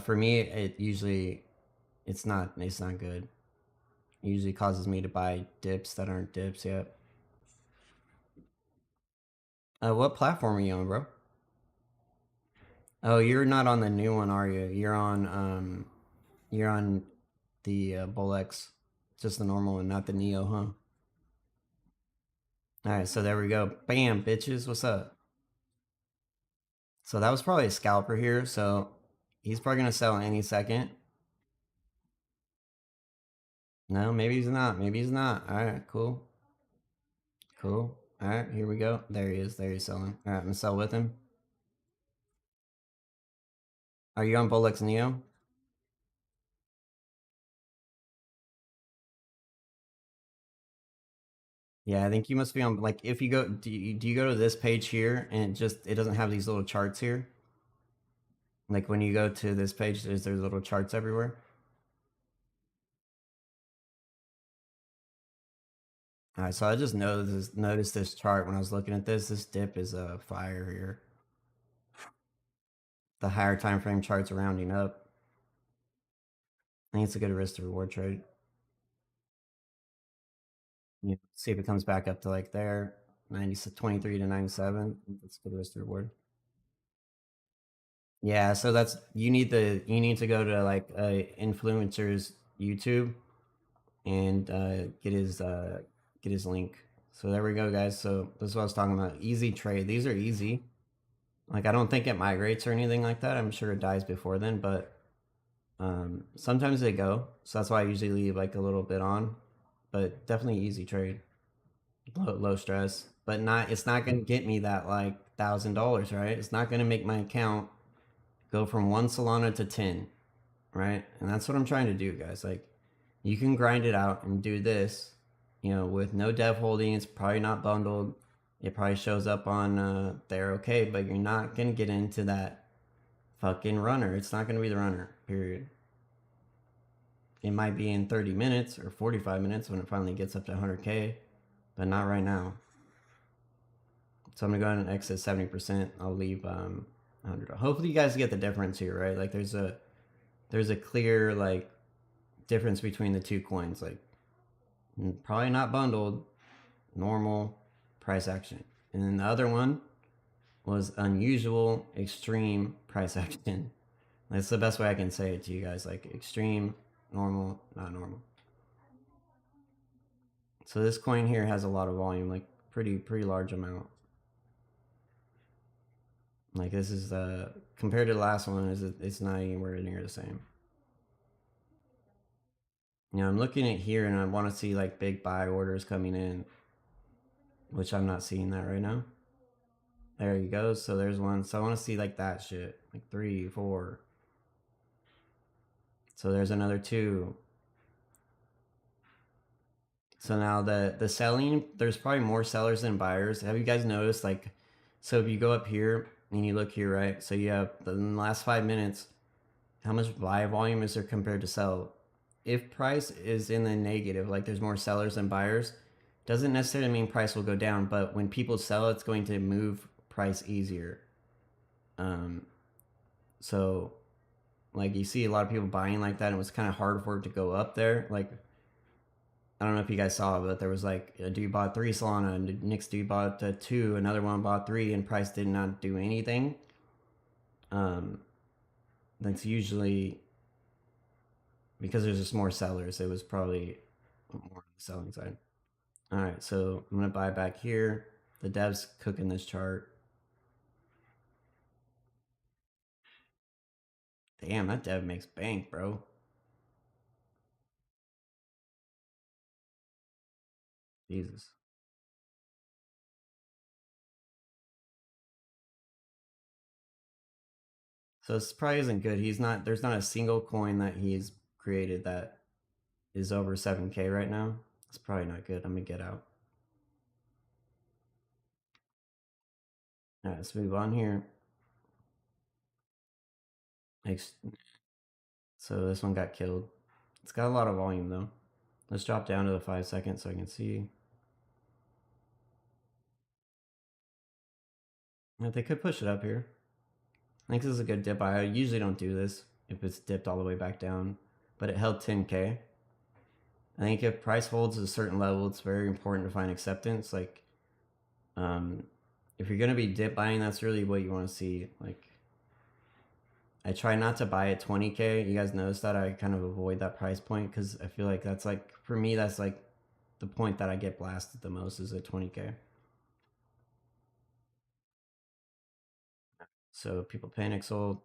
for me, it's not good. It usually causes me to buy dips that aren't dips yet. What platform are you on, bro? Oh, you're not on the new one, are you? You're on the Bull-X, just the normal one, not the Neo, huh? All right, so there we go. Bam, bitches. What's up? So that was probably a scalper here. So he's probably gonna sell any second. No, maybe he's not. Maybe he's not. All right, cool. Cool. All right, here we go. There he is. There he's selling. All right, I'm gonna sell with him. Are you on Bull-X Neo? Yeah, I think you must be on. Like, if you go, do you go to this page here and it doesn't have these little charts here? Like when you go to this page, there's little charts everywhere. All right, so I just noticed this chart when I was looking at this. This dip is a fire here. The higher time frame charts are rounding up. I think it's a good risk to reward trade. You know, see if it comes back up to like there, 23 to 97. That's a good risk to reward. Yeah, so you need to go to like influencer's YouTube and get his link. So there we go, guys. So this is what I was talking about. Easy trade. These are easy. Like I don't think it migrates or anything like that. I'm sure it dies before then, but sometimes they go. So that's why I usually leave like a little bit on. But definitely easy trade. Low stress. But it's not gonna get me that like $1,000, right? It's not gonna make my account go from 1 Solana to 10, right? And that's what I'm trying to do, guys. Like you can grind it out and do this, you know, with no dev holding. It's probably not bundled. It probably shows up on there, okay, but you're not gonna get into that fucking runner. It's not gonna be the runner, period. It might be in 30 minutes or 45 minutes when it finally gets up to 100K, but not right now. So I'm gonna go ahead and exit 70%. I'll leave 100. Hopefully you guys get the difference here, right? Like there's a clear like difference between the two coins. Like probably not bundled, normal price action, and then the other one was unusual, extreme price action. That's the best way I can say it to you guys. Like extreme, normal, not normal. So this coin here has a lot of volume, like pretty large amount. Like this is compared to the last one, it's not anywhere near the same. You know, I'm looking at here and I want to see like big buy orders coming in, which I'm not seeing that right now. There you go. So there's one. So I want to see like that shit, like 3, 4. So there's another 2. So now the selling, there's probably more sellers than buyers. Have you guys noticed like, so if you go up here and you look here, right? So you have in the last 5 minutes, how much buy volume is there compared to sell? If price is in the negative, like there's more sellers than buyers, Doesn't necessarily mean price will go down, but when people sell, it's going to move price easier. Um, so like you see a lot of people buying like that, and it was kind of hard for it to go up there. Like I don't know if you guys saw, but there was like a dude bought 3 Solana, and the next dude bought 2, another one bought 3, and price did not do anything. Um, that's usually because there's just more sellers. It was probably more on the selling side. All right, so I'm gonna buy back here. The dev's cooking this chart. Damn, that dev makes bank, bro. Jesus. So this probably isn't good. He's not. There's not a single coin that he's created that is over 7K right now. It's probably not good. I'm gonna get out. All right, let's move on here. So this one got killed. It's got a lot of volume though. Let's drop down to the 5 seconds so I can see. They could push it up here. I think this is a good dip. I usually don't do this if it's dipped all the way back down, but it held 10K. I think if price holds at a certain level, it's very important to find acceptance. Like, if you're gonna be dip buying, that's really what you want to see. Like, I try not to buy at 20K. You guys notice that I kind of avoid that price point because I feel like that's like for me that's like the point that I get blasted the most is at 20K. So people panic sold.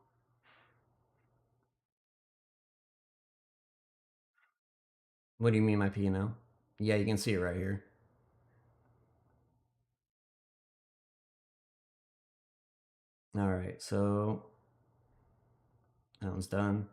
What do you mean my P&L? Yeah, you can see it right here. All right, so that one's done.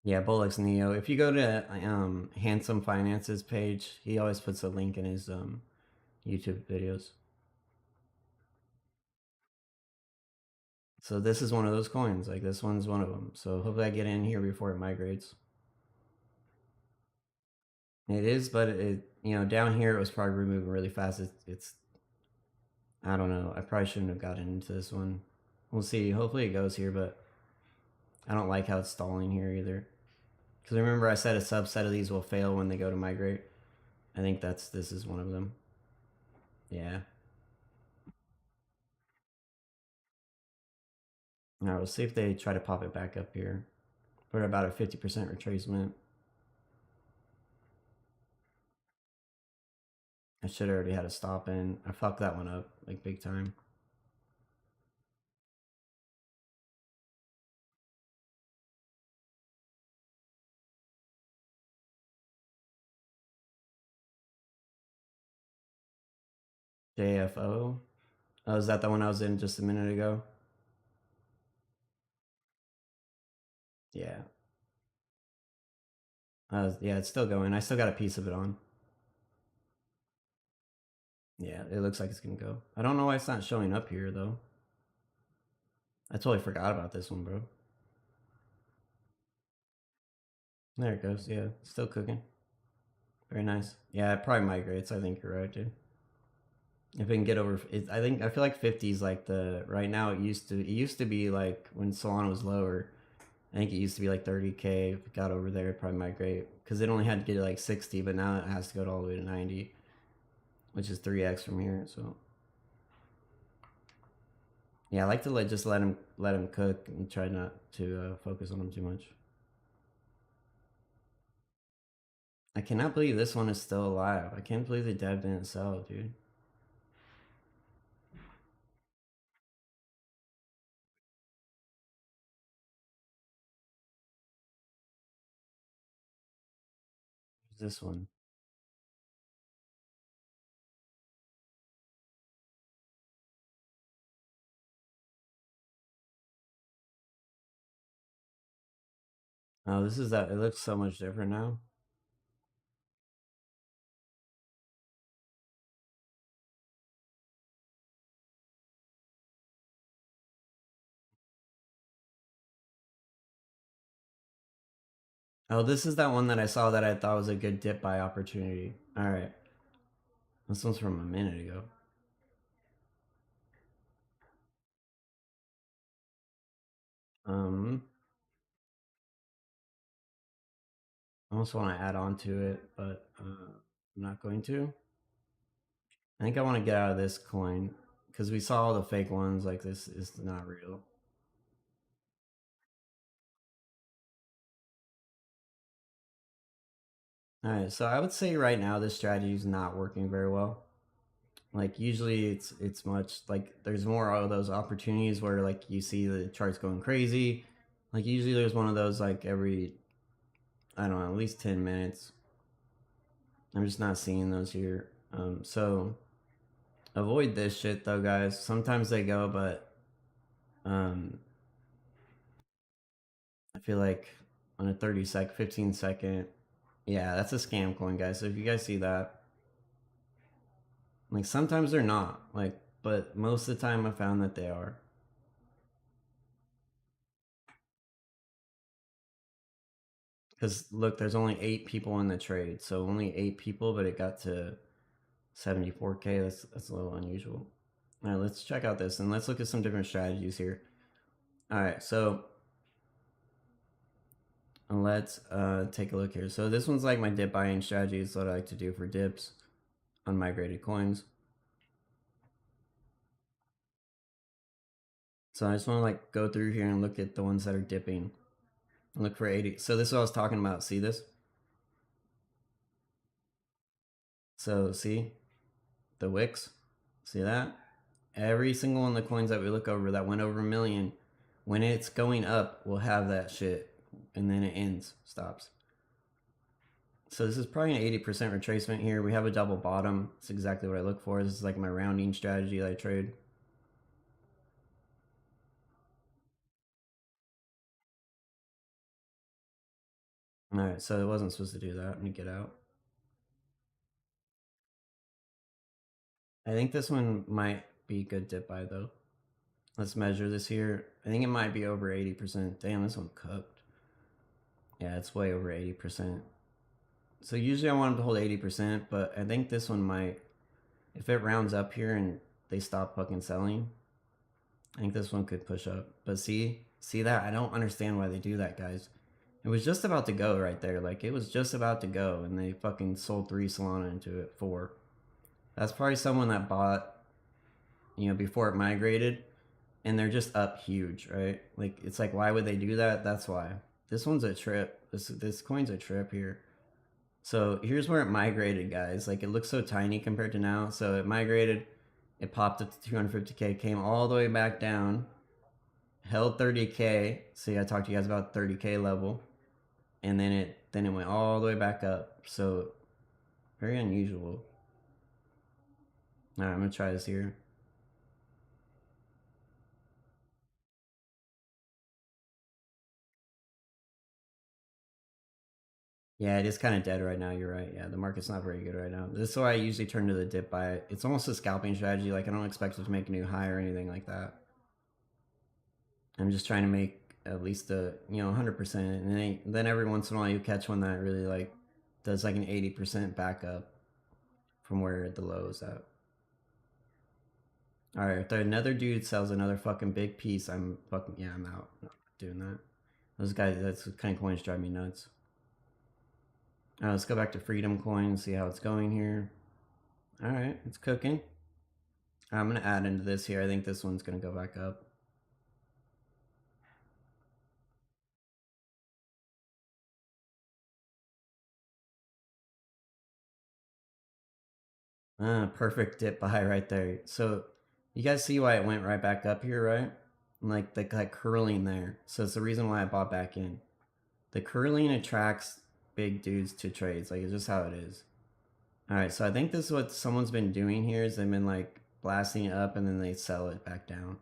Yeah, Bullock's Neo. If you go to Handsome Finances page, he always puts a link in his YouTube videos. So this is one of those coins. Like this one's one of them. So hopefully I get in here before it migrates. It is, but down here it was probably moving really fast. It's I don't know. I probably shouldn't have gotten into this one. We'll see. Hopefully it goes here, but I don't like how it's stalling here either. Because remember I said a subset of these will fail when they go to migrate. I think this is one of them. Yeah. All right, we'll see if they try to pop it back up here. We're about a 50% retracement. I should have already had a stop in. I fucked that one up, like big time. JFO. Oh, is that the one I was in just a minute ago? Yeah. Yeah, it's still going. I still got a piece of it on. Yeah, it looks like it's gonna go. I don't know why it's not showing up here though. I totally forgot about this one, bro. There it goes. Yeah, still cooking. Very nice. Yeah, it probably migrates. I think you're right, dude. If we can get over, I feel like 50 is like the right now. It used to be like when Solana was lower. I think it used to be like 30K. If it got over there, it'd probably migrate because it only had to get like 60, but now it has to go all the way to 90, which is 3x from here. So yeah, I like to just let him cook and try not to focus on him too much. I cannot believe this one is still alive. I can't believe the dev didn't sell, dude. Who's this one? Oh, this is that. It looks so much different now. Oh, this is that one that I saw that I thought was a good dip buy opportunity. All right. This one's from a minute ago. I almost want to add on to it, but I'm not going to. I think I want to get out of this coin because we saw all the fake ones. Like, this is not real. All right, so I would say right now this strategy is not working very well. Like, usually it's much like there's more of those opportunities where like you see the charts going crazy. Like, usually there's one of those like every, I don't know, at least 10 minutes. I'm just not seeing those here. So avoid this shit though, guys. Sometimes they go, but um, I feel like on a 15-second, yeah, that's a scam coin, guys. So if you guys see that, like sometimes they're not, like, but most of the time I found that they are. Because look, there's only 8 people in the trade, so only 8 people, but it got to 74K. That's a little unusual. All right, let's check out this and let's look at some different strategies here. All right, so let's take a look here. So this one's like my dip buying strategy. It's what I like to do for dips on migrated coins. So I just want to like go through here and look at the ones that are dipping. Look for 80. So this is what I was talking about. See this? So see the wicks? See that? Every single one of the coins that we look over that went over a million, when it's going up, we'll have that shit. And then it ends, stops. So this is probably an 80% retracement here. We have a double bottom. That's exactly what I look for. This is like my rounding strategy that I trade. All right, so it wasn't supposed to do that. Let me get out. I think this one might be good dip buy though. Let's measure this here. I think it might be over 80%. Damn, this one cooked. Yeah, it's way over 80%. So usually I want them to hold 80%, but I think this one might, if it rounds up here and they stop fucking selling, I think this one could push up. But see that? I don't understand why they do that, guys. It was just about to go right there. Like, it was just about to go, and they fucking sold 3 Solana into it, 4. That's probably someone that bought, before it migrated, and they're just up huge, right? Like, it's like, why would they do that? That's why. This one's a trip. This coin's a trip here. So here's where it migrated, guys. Like, it looks so tiny compared to now. So it migrated, it popped up to 250K, came all the way back down, held 30K. See, I talked to you guys about 30K level, and then it went all the way back up. So very unusual. All right, I'm gonna try this here. Yeah, it is kind of dead right now. You're right. Yeah, the market's not very good right now. This is why I usually turn to the dip buy. It's almost a scalping strategy. Like, I don't expect it to make a new high or anything like that. I'm just trying to make at least a 100%, and then every once in a while you catch one that really like does like an 80% backup from where the low is at. All right, if another dude sells another fucking big piece, I'm out. I'm not doing that. Those guys, that's kind of coins drive me nuts. Let's go back to Freedom Coin, see how it's going here. All right, it's cooking. I'm gonna add into this here. I think this one's gonna go back up. Perfect dip buy right there. So you guys see why it went right back up here, right? Like the curling there. So it's the reason why I bought back in. The curling attracts big dudes to trades. Like, it's just how it is. All right, so I think this is what someone's been doing here is they've been like blasting it up and then they sell it back down.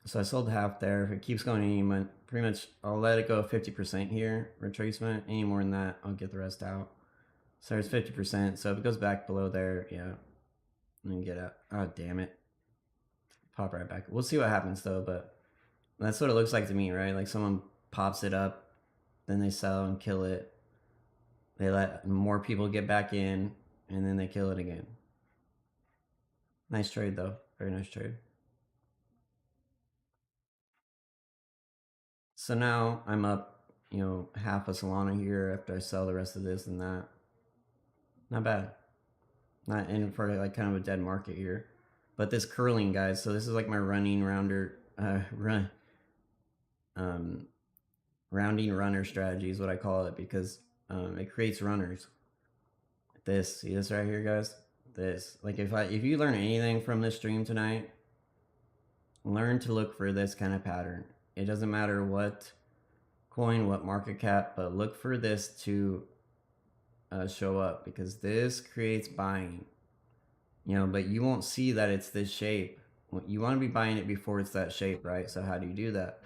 So I sold half there. If it keeps going pretty much I'll let it go 50% here, retracement. Any more than that, I'll get the rest out. So there's 50%. So if it goes back below there, yeah, and get out. Oh, damn it. Pop right back. We'll see what happens though, but that's what it looks like to me, right? Like someone pops it up then they sell and kill it. They let more people get back in, and then they kill it again. Nice trade, though. Very nice trade. So now I'm up, half a Solana here after I sell the rest of this and that. Not bad. Not in for like kind of a dead market here. But this curling, guys, so this is like my running rounder, rounding runner strategy is what I call it, because it creates runners. See this right here, guys? This, like, if you learn anything from this stream tonight, learn to look for this kind of pattern. It doesn't matter what coin, what market cap, but look for this to show up, because this creates buying. But you won't see that it's this shape. You want to be buying it before it's that shape, right? So how do you do that?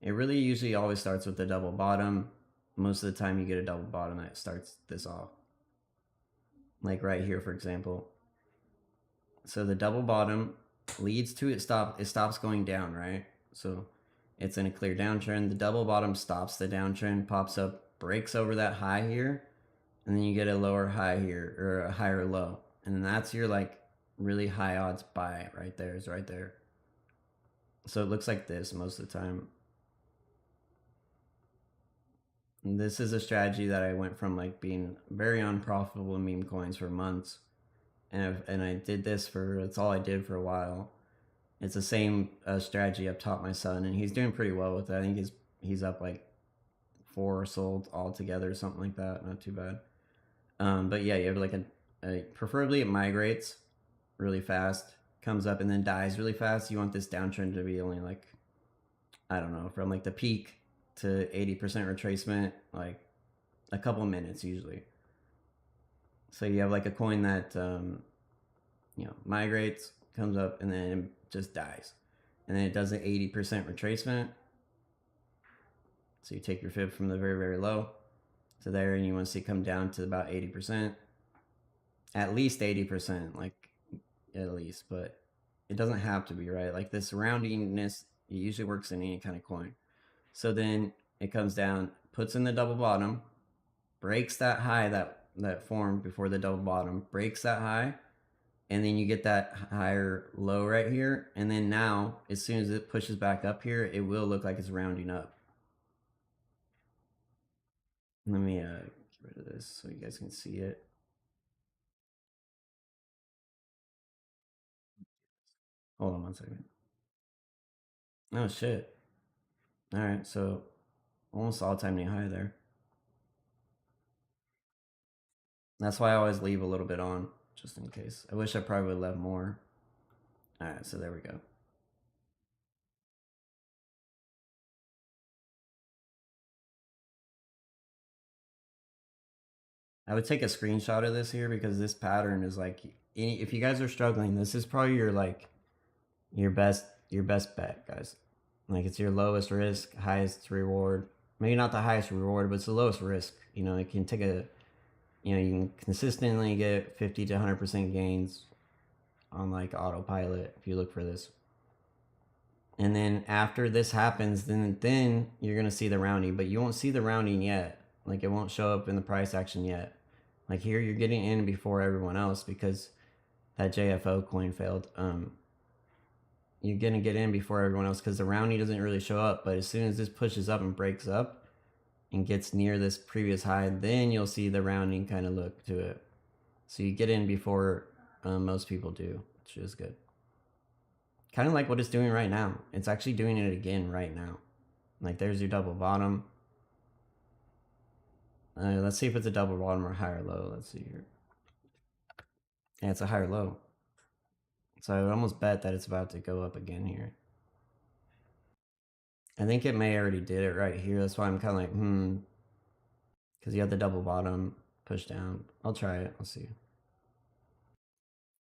It really usually always starts with the double bottom. Most of the time you get a double bottom that starts this off. Like right here, for example. So the double bottom leads to it stops going down, right? So it's in a clear downtrend. The double bottom stops the downtrend, pops up, breaks over that high here, and then you get a lower high here, or a higher low. And then that's your like really high odds buy right there, is right there. So it looks like this most of the time. And this is a strategy that I went from like being very unprofitable in meme coins for months. And I did this that's all I did for a while. It's the same strategy I've taught my son, and he's doing pretty well with it. I think he's up like 4 sold altogether, something like that. Not too bad. But yeah, you have like preferably it migrates really fast, comes up and then dies really fast. You want this downtrend to be only like, I don't know, from like the peak to 80% retracement, like a couple minutes usually. So you have like a coin that migrates, comes up, and then just dies, and then it does an 80% retracement. So you take your fib from the very, very low to there, and you want to see it come down to about 80%, at least 80%, like at least, but it doesn't have to be, right? Like this roundingness, it usually works in any kind of coin. So then it comes down, puts in the double bottom, breaks that high that formed before the double bottom, breaks that high, and then you get that higher low right here. And then now, as soon as it pushes back up here, it will look like it's rounding up. Let me get rid of this so you guys can see it. Hold on one second. Oh shit. All right, so almost all time new high there. That's why I always leave a little bit on, just in case. I wish I probably would have left more. All right, so there we go. I would take a screenshot of this here, because this pattern is like, if you guys are struggling, this is probably your best bet, guys. Like, it's your lowest risk, highest reward. Maybe not the highest reward, but it's the lowest risk. It can take you can consistently get 50 to 100% gains on like autopilot if you look for this. And then after this happens, then you're gonna see the rounding, but you won't see the rounding yet. Like, it won't show up in the price action yet. Like here, you're getting in before everyone else because that JFO coin failed. You're gonna get in before everyone else because the rounding doesn't really show up. But as soon as this pushes up and breaks up and gets near this previous high, then you'll see the rounding kind of look to it. So you get in before most people do, which is good. Kind of like what it's doing right now. It's actually doing it again right now. Like, there's your double bottom. Let's see if it's a double bottom or higher low. Let's see here. Yeah, it's a higher low. So I would almost bet that it's about to go up again here. I think it may already did it right here. That's why I'm kind of like, because you have the double bottom push down. I'll try it. Let's see.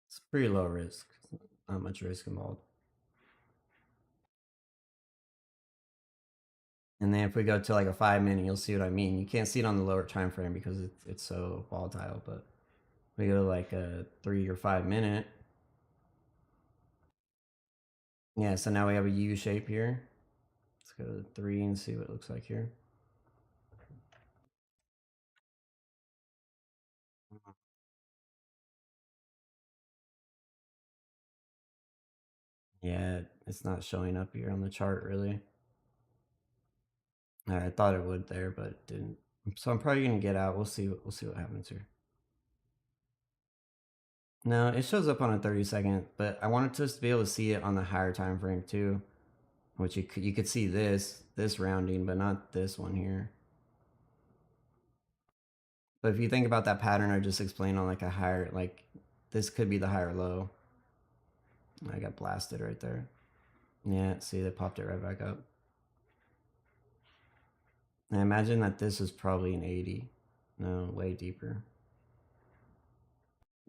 It's pretty low risk. Not much risk involved. And then if we go to like a 5-minute, you'll see what I mean. You can't see it on the lower time frame because it's so volatile. But we go to like a 3 or 5-minute. Yeah, so now we have a U shape here. Let's go to 3 and see what it looks like here. Yeah, it's not showing up here on the chart really. I thought it would there, but it didn't. So I'm probably gonna get out. We'll see what happens here. No, it shows up on a 30-second, but I wanted to just be able to see it on the higher time frame too, which you could see this rounding, but not this one here. But if you think about that pattern I just explained on like a higher, like this could be the higher low. I got blasted right there. Yeah, see, they popped it right back up. I imagine that this is probably an 80. No, way deeper.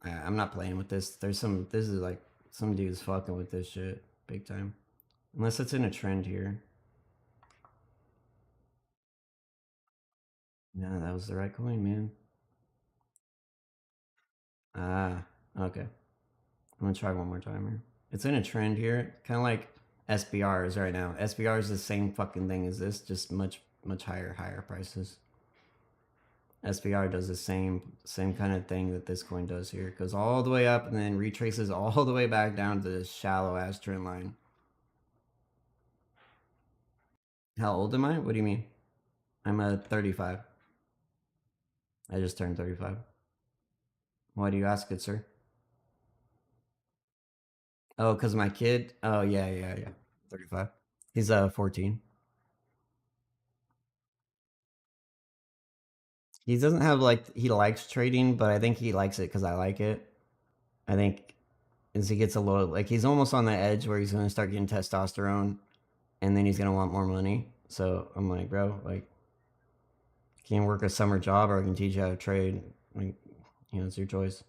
I'm not playing with this. This is like, some dude's fucking with this shit big time. Unless it's in a trend here. No, that was the right coin, man. Ah, okay. I'm gonna try one more time here. It's in a trend here, kind of like SBRs right now. SBR is the same fucking thing as this, just much higher prices. SBR does the same kind of thing that this coin does here. It goes all the way up and then retraces all the way back down to this shallow ass trend line. How old am I? What do you mean? I'm a 35. I just turned 35. Why do you ask, good sir? Oh, because my kid? Oh, yeah. 35. He's 14. He doesn't have like, he likes trading, but I think he likes it because I like it. I think as he gets a little, like he's almost on the edge where he's going to start getting testosterone and then he's going to want more money. So I'm like, bro, like, can you work a summer job or I can teach you how to trade? Like, it's your choice.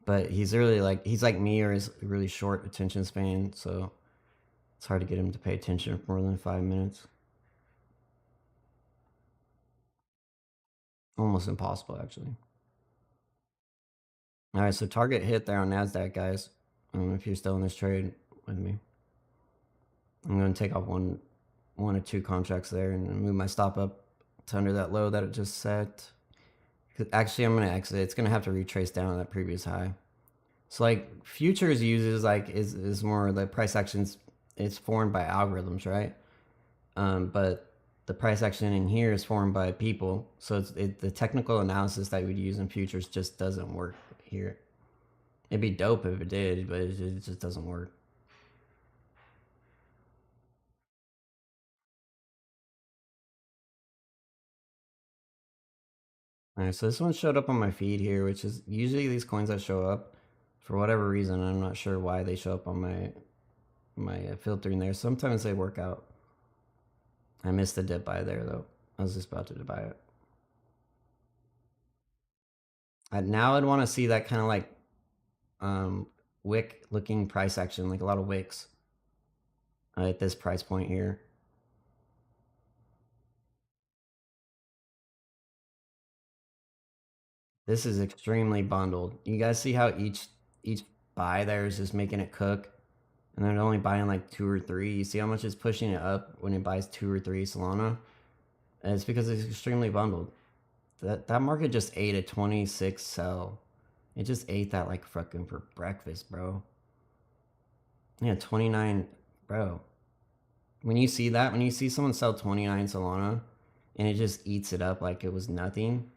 But he's really like, he's like me or his really short attention span. So it's hard to get him to pay attention for more than 5 minutes. Almost impossible, actually. All right, so target hit there on Nasdaq, guys. If you're still in this trade with me, I'm going to take off one or two contracts there and move my stop up to under that low that it just set. Actually, I'm going to exit. It's going to have to retrace down to that previous high. So like futures uses like is more the price actions. It's formed by algorithms, right? But the price action in here is formed by people. So the technical analysis that we'd use in futures just doesn't work here. It'd be dope if it did, but it just doesn't work. All right, so this one showed up on my feed here, which is usually these coins that show up for whatever reason. I'm not sure why they show up on my filtering there. Sometimes they work out. I missed the dip buy there though. I was just about to buy it. Now I'd want to see that kind of like wick looking price action, like a lot of wicks at this price point here. This is extremely bundled. You guys see how each buy there is just making it cook, and they're only buying like two or three. You see how much it's pushing it up when it buys two or three Solana? And it's because it's extremely bundled. That market just ate a 26 sell. It just ate that like fucking for breakfast, bro. Yeah, 29, bro. When you see that, when you see someone sell 29 Solana and it just eats it up like it was nothing,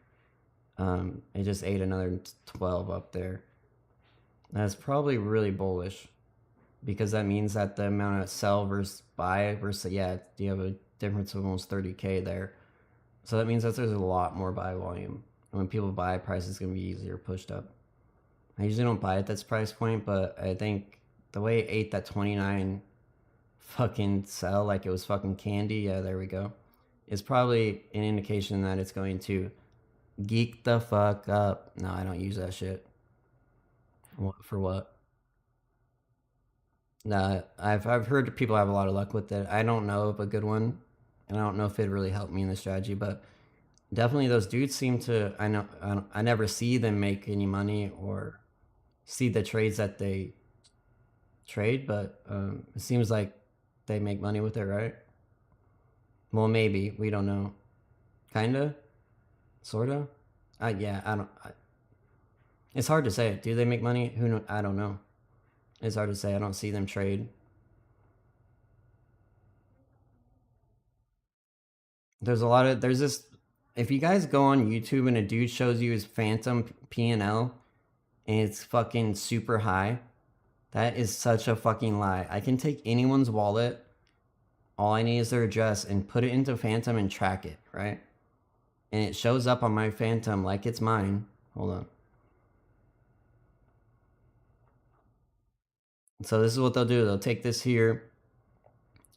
it just ate another 12 up there. That's probably really bullish because that means that the amount of sell versus buy versus, yeah, you have a difference of almost 30K there. So that means that there's a lot more buy volume. And when people buy, price is going to be easier pushed up. I usually don't buy at this price point, but I think the way it ate that 29 fucking sell like it was fucking candy, yeah, there we go, is probably an indication that it's going to geek the fuck up. No, I don't use that shit. For what? Nah, I've heard people have a lot of luck with it. I don't know of a good one, and I don't know if it really helped me in the strategy, but definitely those dudes seem to. I know I never see them make any money or see the trades that they trade, but it seems like they make money with it, right? Well, maybe we don't know. Kinda, sorta. Yeah, I don't. It's hard to say. Do they make money? Who know? I don't know. It's hard to say. I don't see them trade. There's this, if you guys go on YouTube and a dude shows you his phantom P&L and it's fucking super high, that is such a fucking lie. I can take anyone's wallet, all I need is their address, and put it into Phantom and track it, right? And it shows up on my Phantom like it's mine. Hold on. So this is what they'll do. They'll take this here,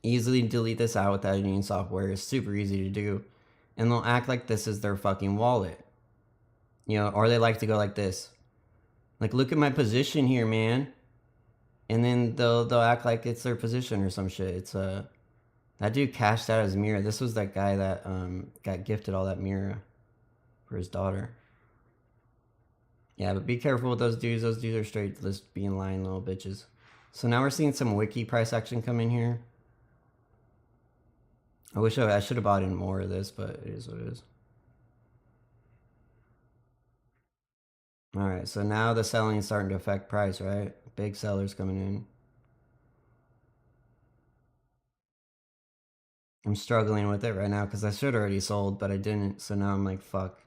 easily delete this out without any software. It's super easy to do. And they'll act like this is their fucking wallet. You know, or they like to go like this. Like, look at my position here, man. And then they'll act like it's their position or some shit. It's that dude cashed out his mirror. This was that guy that got gifted all that mirror for his daughter. Yeah, but be careful with those dudes. Those dudes are straight just being lying little bitches. So now we're seeing some wiki price action come in here. I wish I should have bought in more of this, but it is what it is. All right, so now the selling is starting to affect price, right? Big sellers coming in. I'm struggling with it right now because I should already sold, but I didn't. So now I'm like, fuck.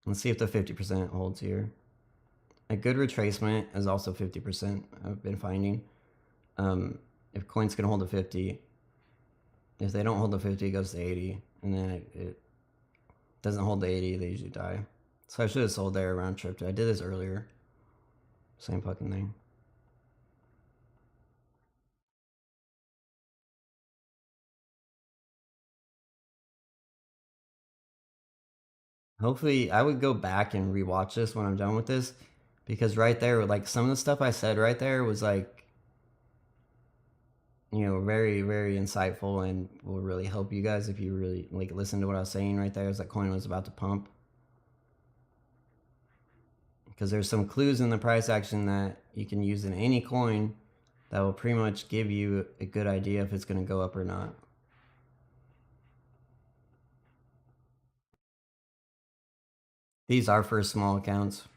Let's see if the 50% holds here. A good retracement is also 50%, I've been finding. If coins can hold a 50, if they don't hold the 50, it goes to 80. And then it doesn't hold the 80, they usually die. So I should have sold there around trip. I did this earlier. Same fucking thing. Hopefully, I would go back and rewatch this when I'm done with this. Because right there, like, some of the stuff I said right there was like, you know, very, very insightful and will really help you guys if you really, like, listen to what I was saying right there as that coin was about to pump. Because there's some clues in the price action that you can use in any coin that will pretty much give you a good idea if it's going to go up or not. These are for small accounts.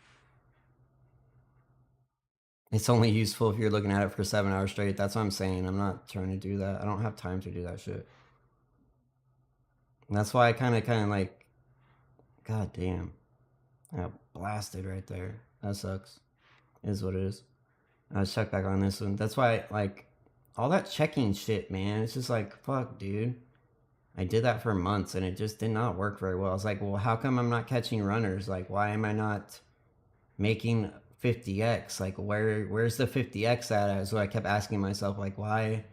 It's only useful if you're looking at it for 7 hours straight. That's what I'm saying. I'm not trying to do that. I don't have time to do that shit. And that's why I kind of like, god damn. I got blasted right there. That sucks. It is what it is. Let's check back on this one. That's why, like, all that checking shit, man. It's just like, fuck, dude. I did that for months and it just did not work very well. I was like, well, how come I'm not catching runners? Like, why am I not making 50x? Like, where's the 50x at? So I kept asking myself, like, why?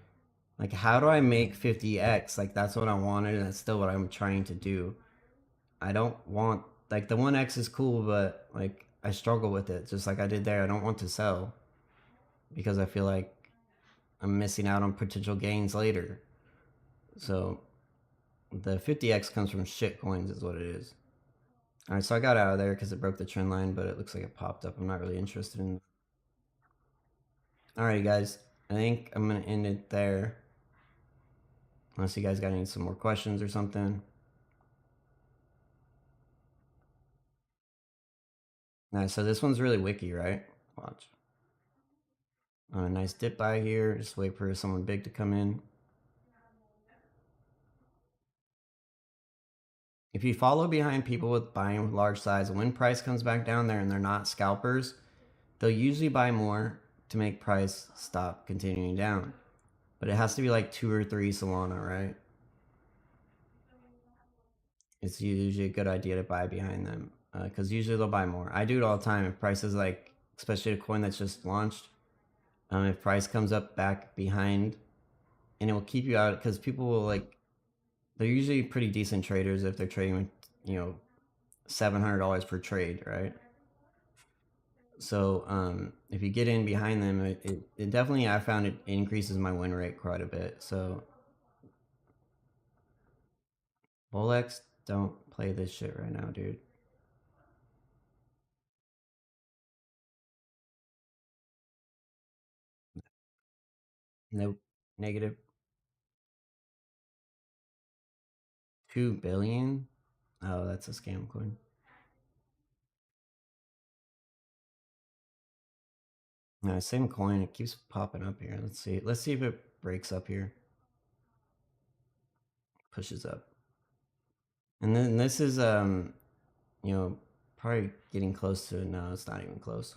Like, how do I make 50x? Like, that's what I wanted, and that's still what I'm trying to do. I don't want, like, the 1x is cool, but, like, I struggle with it, just like I did there. I don't want to sell because I feel like I'm missing out on potential gains later. So, the 50x comes from shit coins, is what it is. Alright, so I got out of there because it broke the trend line, but it looks like it popped up. I'm not really interested in. Alright, guys. I think I'm going to end it there. Unless you guys got any some more questions or something. Nice. So this one's really wiki, right? Watch. Nice dip by here. Just wait for someone big to come in. If you follow behind people with buying large size, when price comes back down there and they're not scalpers, they'll usually buy more to make price stop continuing down. But it has to be like 2 or 3 Solana, right? It's usually a good idea to buy behind them because usually they'll buy more. I do it all the time. If price is like, especially a coin that's just launched, if price comes up back behind, and it will keep you out because people will like, they're usually pretty decent traders if they're trading with, you know, $700 per trade, right? So if you get in behind them, it definitely, I found it increases my win rate quite a bit. So Bolex, don't play this shit right now, dude. Nope. Negative 2 billion. Oh, that's a scam coin. Same coin. It keeps popping up here. Let's see. Let's see if it breaks up here. Pushes up. And then this is you know, probably getting close to, no, it's not even close.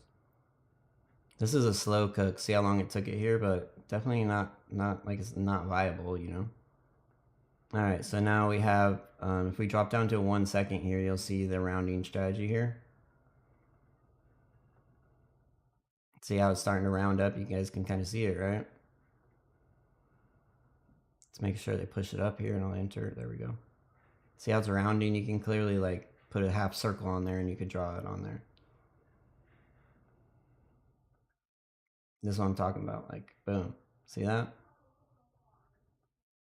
This is a slow cook. See how long it took it here, but definitely not like it's not viable, you know. All right, so now we have, if we drop down to 1 second here, you'll see the rounding strategy here. See how it's starting to round up? You guys can kind of see it, right? Let's make sure they push it up here and I'll enter. There we go. See how it's rounding? You can clearly like put a half circle on there and you could draw it on there. This is what I'm talking about. Like, boom. See that?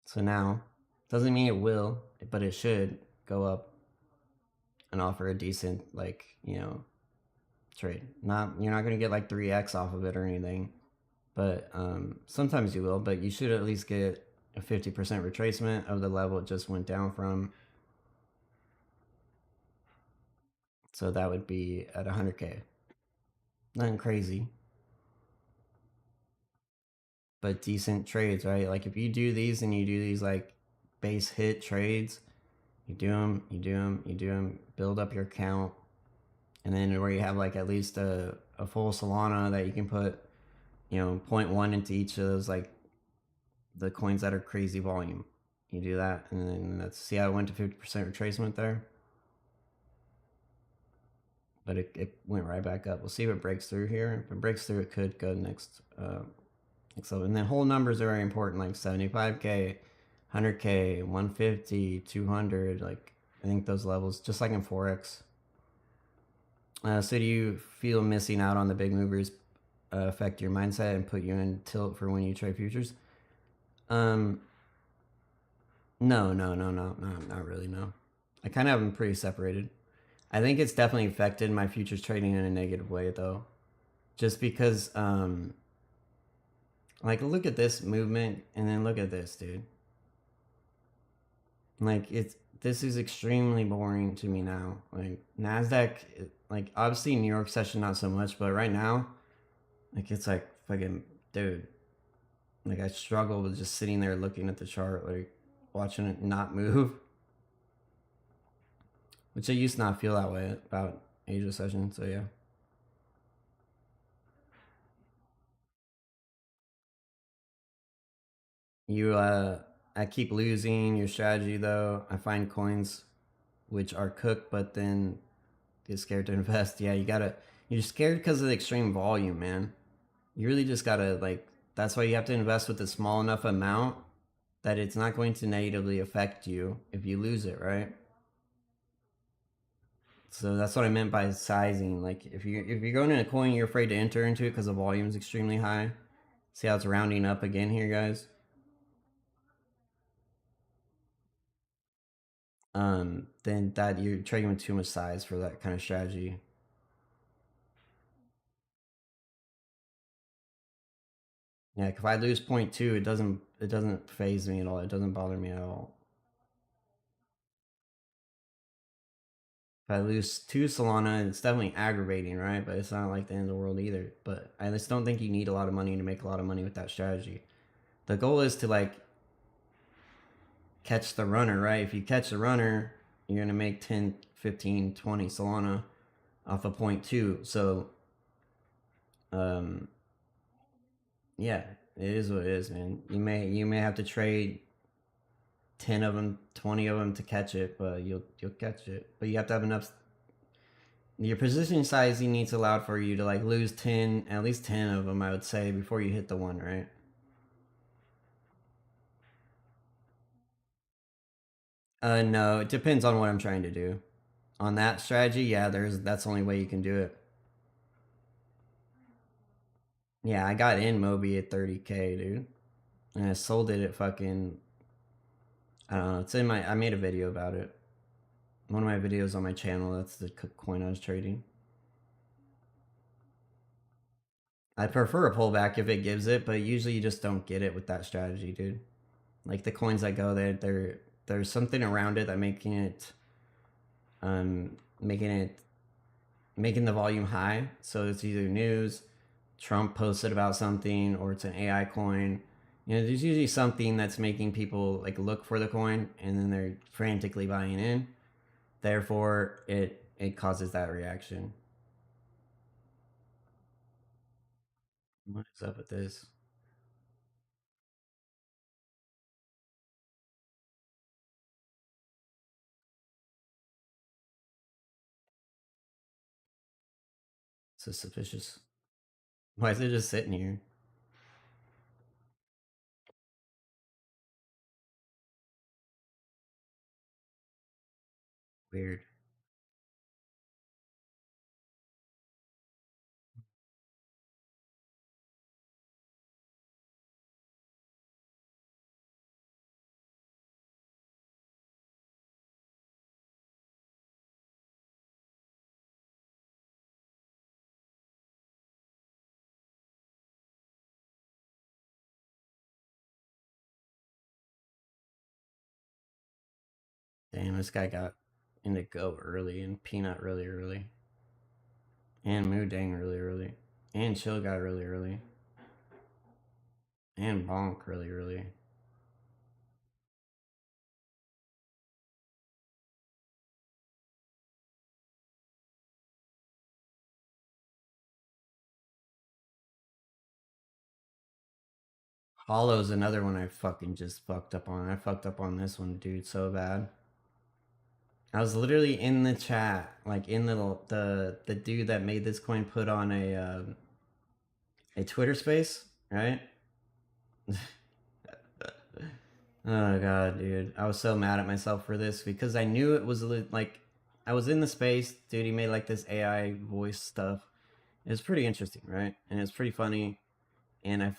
So now, doesn't mean it will, but it should go up and offer a decent, like, you know, trade. You're not going to get like 3x off of it or anything, but sometimes you will, but you should at least get a 50% retracement of the level it just went down from. So that would be at 100K. Nothing crazy, but decent trades, right? Like if you do these and you do these like base hit trades, you do them, build up your account, and then where you have like at least a full Solana that you can put, you know, 0.1 into each of those, like the coins that are crazy volume. You do that, and then let's see how it went to 50% retracement there. But it went right back up. We'll see if it breaks through here. If it breaks through, it could go next level. And then whole numbers are very important, like 75K, 100K, 150, 200. Like I think those levels, just like in Forex. So do you feel missing out on the big movers affect your mindset and put you in tilt for when you trade futures? No, not really, no. I kind of have them pretty separated. I think it's definitely affected my futures trading in a negative way, though. Just because, like, look at this movement, and then look at this, dude. Like, this is extremely boring to me now. Like, Nasdaq, like, obviously New York session, not so much, but right now, like, it's like, fucking, dude. Like, I struggle with just sitting there looking at the chart, like, watching it not move. Which I used to not feel that way about Asia session, so yeah. I keep losing your strategy though. I find coins which are cooked, but then get scared to invest. Yeah, you're scared because of the extreme volume, man. You really just gotta, like, that's why you have to invest with a small enough amount that it's not going to negatively affect you if you lose it, right? So that's what I meant by sizing. Like if you're going in a coin you're afraid to enter into it because the volume is extremely high. See how it's rounding up again here, guys? Then that you're trading with too much size for that kind of strategy. Yeah, if I lose 0.2, it doesn't phase me at all. It doesn't bother me at all. If I lose 2 Solana, it's definitely aggravating, right? But it's not like the end of the world either. But I just don't think you need a lot of money to make a lot of money with that strategy. The goal is to like catch the runner, right? If you catch the runner, you're gonna make 10, 15, 20 Solana off of 0.2. So yeah, it is what it is, man. You may have to trade 10 of them, 20 of them to catch it, but you'll catch it. But you have to have enough. Your position sizing needs allowed for you to like lose 10, at least 10 of them, I would say, before you hit the one, right? No, it depends on what I'm trying to do. On that strategy, yeah, that's the only way you can do it. Yeah, I got in Moby at 30K, dude. And I sold it at fucking, I don't know, it's in I made a video about it. One of my videos on my channel, that's the coin I was trading. I prefer a pullback if it gives it, but usually you just don't get it with that strategy, dude. Like the coins that go there, there's something around it that making the volume high. So it's either news, Trump posted about something, or it's an AI coin. There's usually something that's making people like look for the coin, and then they're frantically buying in. Therefore, it causes that reaction. What is up with this? So suspicious. Why is it just sitting here? Weird. Damn, this guy got into go early and peanut really early. And Moo Dang really early. And Chill Guy really early. And Bonk really early. Hollow's another one I fucking just fucked up on. I fucked up on this one, dude, so bad. I was literally in the chat, like in the dude that made this coin put on a Twitter space, right? Oh god, dude, I was so mad at myself for this because I knew it was like I was in the space, dude. He made like this AI voice stuff. It was pretty interesting, right? And it's pretty funny. And I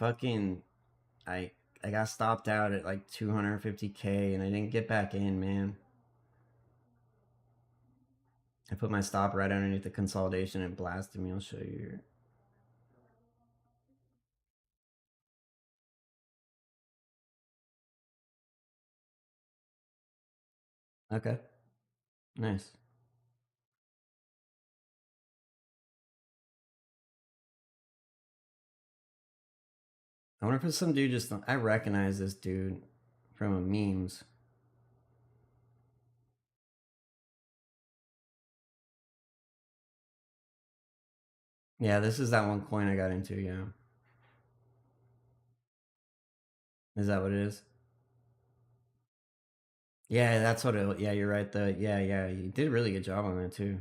I got stopped out at like 250K, and I didn't get back in, man. I put my stop right underneath the consolidation and blasted me. I'll show you here. Okay, nice. I wonder if it's some dude just. I recognize this dude from a memes. Yeah, this is that one coin I got into. Yeah, is that what it is? Yeah, that's what it. Yeah, you're right. Yeah, you did a really good job on that too.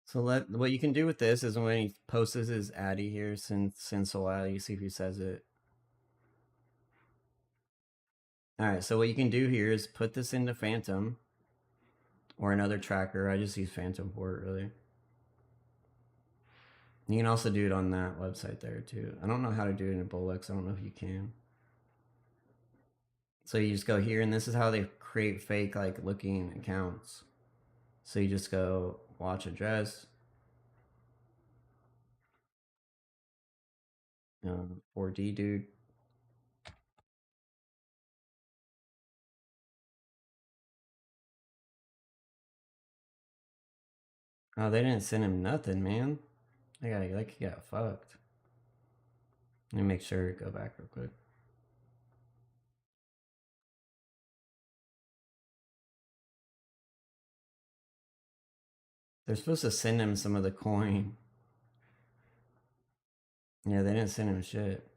So what you can do with this is when he posts his addy here since a while, you see if he says it. All right, so what you can do here is put this into Phantom or another tracker. I just use Phantom for it, really. You can also do it on that website there too. I don't know how to do it in Bolex. I don't know if you can. So you just go here, and this is how they create fake like looking accounts. So you just go watch address, 4D dude. Oh, they didn't send him nothing, man. They got fucked. Let me make sure. Go back real quick. They're supposed to send him some of the coin. Yeah, they didn't send him shit.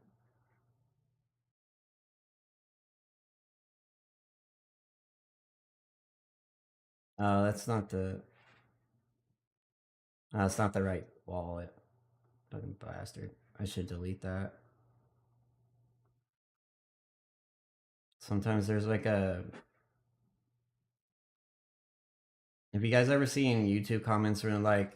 Oh, that's not the. That's not the right wallet. Fucking bastard. I should delete that. Sometimes there's like a. Have you guys ever seen YouTube comments where like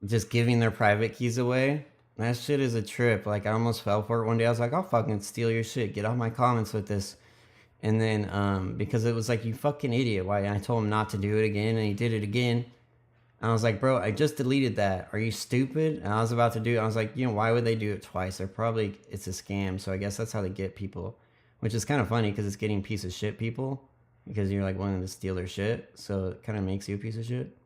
just giving their private keys away? That shit is a trip. Like I almost fell for it one day. I was like, I'll fucking steal your shit. Get off my comments with this. And then because it was like, you fucking idiot. Why? I told him not to do it again, and he did it again. I was like, bro, I just deleted that. Are you stupid? And I was about to do it. I was like, why would they do it twice? They're probably, it's a scam. So I guess that's how they get people, which is kind of funny because it's getting piece of shit people. because you're like wanting to steal their shit. So it kind of makes you a piece of shit.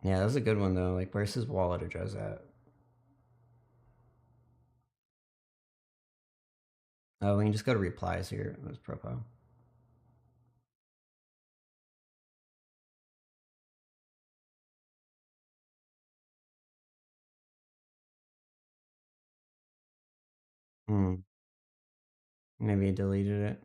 Yeah, that was a good one though. Like, where's his wallet address at? Oh, we can just go to replies here on his profile. Hmm. Maybe he deleted it.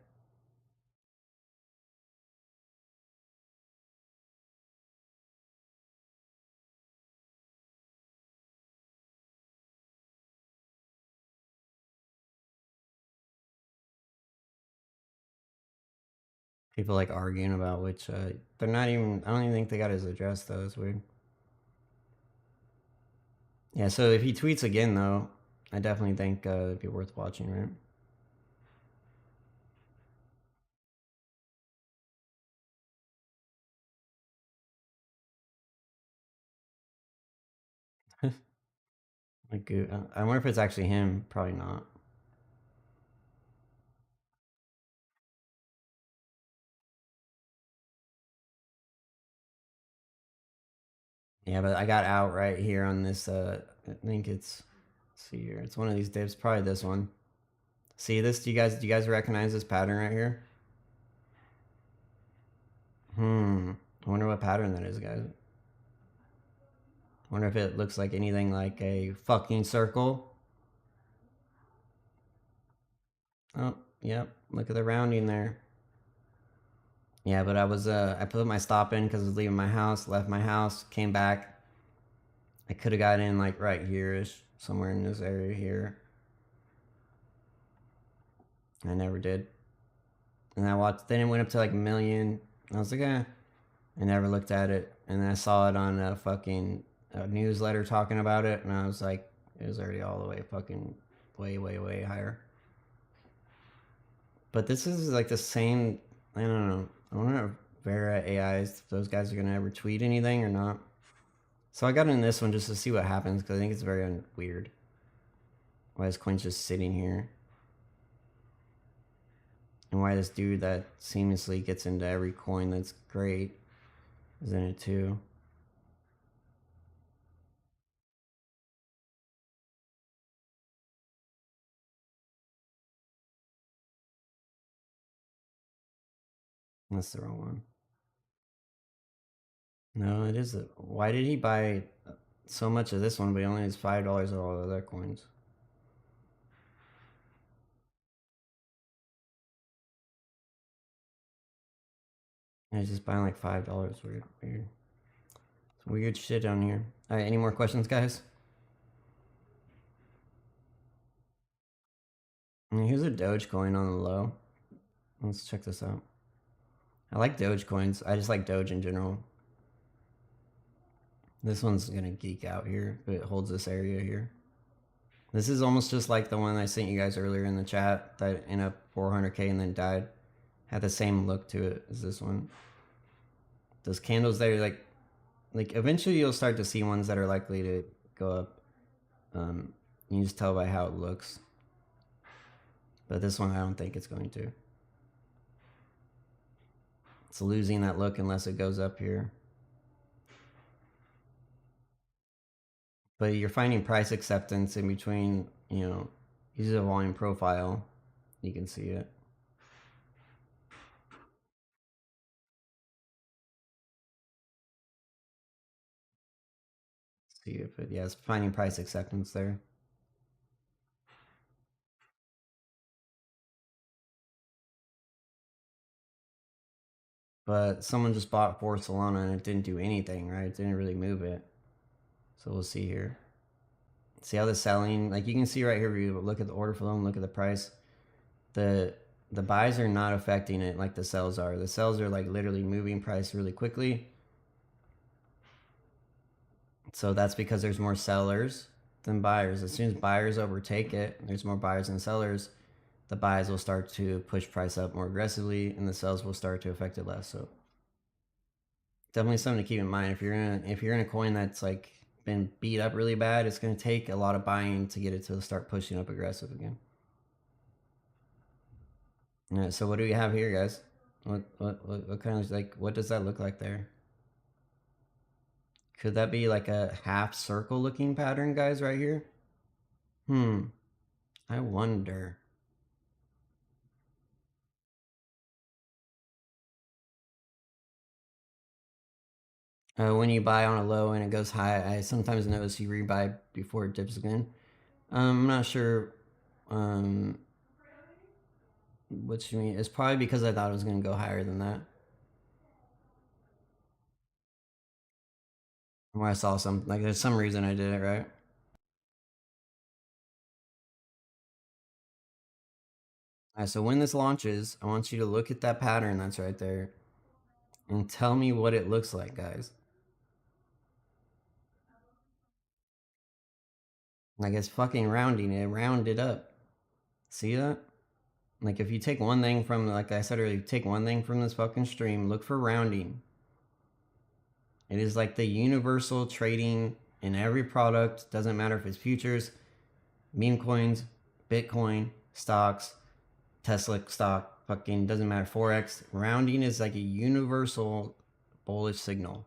People like arguing about which. They're not even. I don't even think they got his address though. It's weird. Yeah. So if he tweets again though, I definitely think it'd be worth watching, right? Like, I wonder if it's actually him. Probably not. Yeah, but I got out right here on this. I think it's. Let's see here. It's one of these dips. Probably this one. See this? Do you guys recognize this pattern right here? I wonder what pattern that is, guys. Wonder if it looks like anything like a fucking circle. Oh, yep. Look at the rounding there. Yeah, but I put my stop in because I was leaving my house, left my house, came back. I could have got in like right here-ish, somewhere in this area here. I never did. And I watched, then it went up to like a million. I was like, eh. I never looked at it. And then I saw it on a fucking newsletter talking about it. And I was like, it was already all the way fucking way, way, way higher. But this is like the same. I don't know. I wonder if Vera AIs, if those guys are going to ever tweet anything or not. So I got in this one just to see what happens because I think it's very weird. Why this coin's just sitting here. And why this dude that seamlessly gets into every coin that's great is in it too. That's the wrong one. No, it is. Why did he buy so much of this one, but he only has $5 of all the other coins? And he's just buying like $5. Weird, weird. Some weird shit down here. All right, any more questions, guys? Here's a Dogecoin on the low. Let's check this out. I like Dogecoins. I just like Doge in general. This one's gonna geek out here, but it holds this area here. This is almost just like the one I sent you guys earlier in the chat that ended up 400k and then died. Had the same look to it as this one. Those candles there, like eventually you'll start to see ones that are likely to go up. You can just tell by how it looks. But this one, I don't think it's going to. It's losing that look unless it goes up here. But you're finding price acceptance in between, use a volume profile. You can see it. See if it, yeah, it's finding price acceptance there. But someone just bought 4 Solana and it didn't do anything, right? It didn't really move it. So we'll see here. See how the selling, like you can see right here, you look at the order flow and look at the price. The buys are not affecting it like the sells are. The sells are like literally moving price really quickly. So that's because there's more sellers than buyers. As soon as buyers overtake it, there's more buyers than sellers. The buys will start to push price up more aggressively, and the sells will start to affect it less. So definitely something to keep in mind. If you're in a coin that's like been beat up really bad, it's going to take a lot of buying to get it to start pushing up aggressive again. So what do we have here, guys? What kind of like what does that look like there? Could that be like a half circle looking pattern, guys, right here? I wonder. When you buy on a low and it goes high, I sometimes notice you rebuy before it dips again. I'm not sure what you mean. It's probably because I thought it was going to go higher than that. Or I saw some, like, there's some reason I did it, right? All right, so when this launches, I want you to look at that pattern that's right there and tell me what it looks like, guys. Like, it's fucking rounding it, rounded up. See that? Like, if you take one thing from, like I said earlier, take one thing from this fucking stream, look for rounding. It is like the universal trading in every product. Doesn't matter if it's futures, meme coins, Bitcoin, stocks, Tesla stock, fucking doesn't matter. Forex. Rounding is like a universal bullish signal.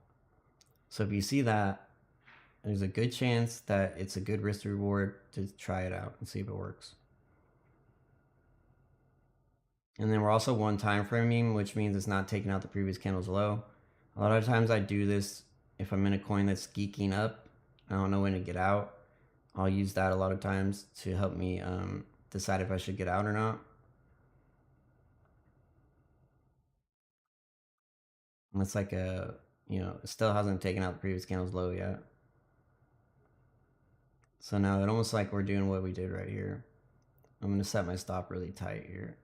So if you see that, there's a good chance that it's a good risk reward to try it out and see if it works. And then we're also one time framing, which means it's not taking out the previous candle's low. A lot of times I do this if I'm in a coin that's geeking up. I don't know when to get out. I'll use that a lot of times to help me decide if I should get out or not. And it's like it still hasn't taken out the previous candle's low yet. So now it almost like we're doing what we did right here. I'm going to set my stop really tight here.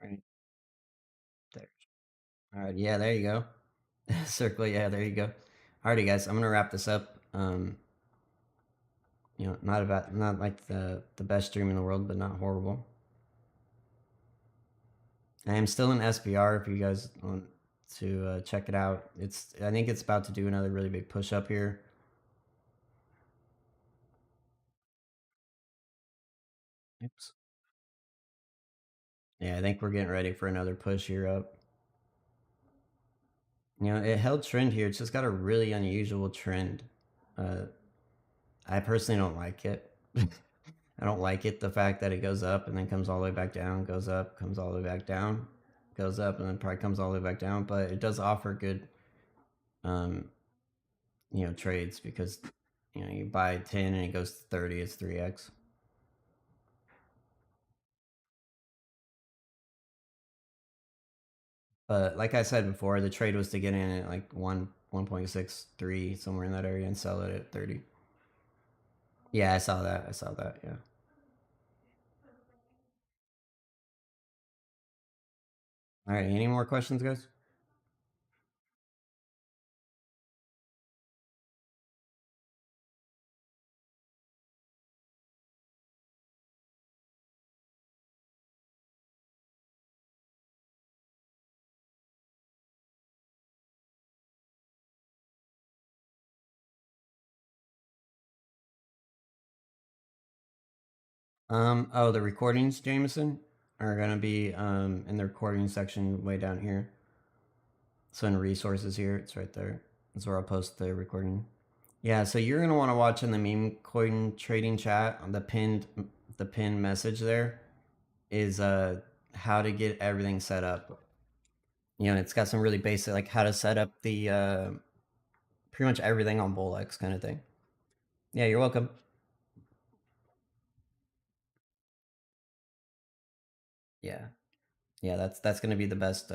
Right there. All right, yeah, there you go. Circle, yeah, there you go. Alrighty, guys, I'm gonna wrap this up. Not like the best stream in the world, but not horrible. I am still in SPR if you guys want to check it out. I think it's about to do another really big push up here. Oops. Yeah, I think we're getting ready for another push here up. It held trend here. It's just got a really unusual trend. I personally don't like it. I don't like it, the fact that it goes up and then comes all the way back down, goes up, comes all the way back down, goes up, and then probably comes all the way back down. But it does offer good, um, trades because, you buy 10 and it goes to 30, it's 3x. But like I said before, the trade was to get in at like 1.63, somewhere in that area, and sell it at 30. Yeah, I saw that. I saw that. Yeah. All right. Any more questions, guys? Oh, the recordings, Jameson, are gonna be in the recording section way down here. So in resources here, it's right there. That's where I'll post the recording. Yeah, so you're gonna want to watch in the meme coin trading chat on the pinned message there is how to get everything set up. It's got some really basic like how to set up the pretty much everything on Bolex kind of thing. Yeah, you're welcome. Yeah. Yeah, that's gonna be the best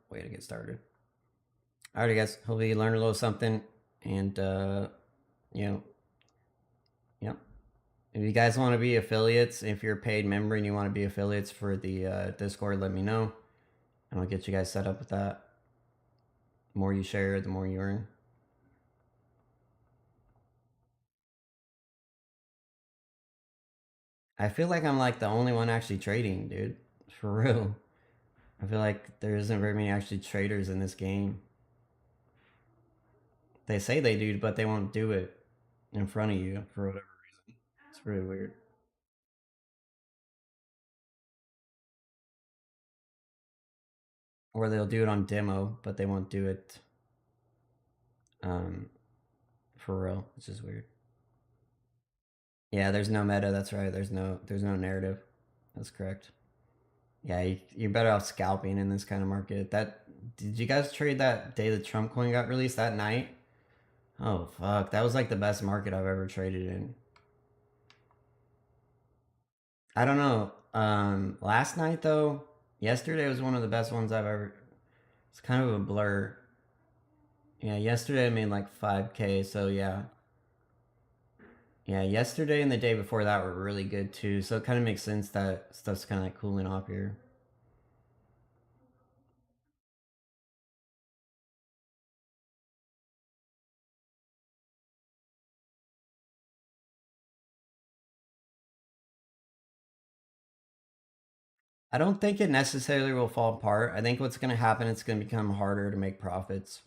way to get started. Alrighty guys, hopefully you learned a little something and you know, yeah. If you guys want to be affiliates, if you're a paid member and you want to be affiliates for the Discord, let me know. And I'll get you guys set up with that. The more you share, the more you earn. I feel like I'm like the only one actually trading, dude. For real. I feel like there isn't very many actually traders in this game. They say they do, but they won't do it in front of you for whatever reason. It's really weird. or they'll do it on demo, but they won't do it um, for real, which is weird. Yeah, there's no meta. That's right. There's no narrative. That's correct. Yeah, you're better off scalping in this kind of market. That did you guys trade that day the Trump coin got released that night? Oh fuck, that was like the best market I've ever traded in. I don't know. Last night though, yesterday was one of the best ones I've ever. It's kind of a blur. Yeah, yesterday I made like 5K. So yeah, yeah. Yesterday and the day before that were really good too. So it kind of makes sense that stuff's kind of like cooling off here. I don't think it necessarily will fall apart. I think what's going to happen, it's going to become harder to make profits.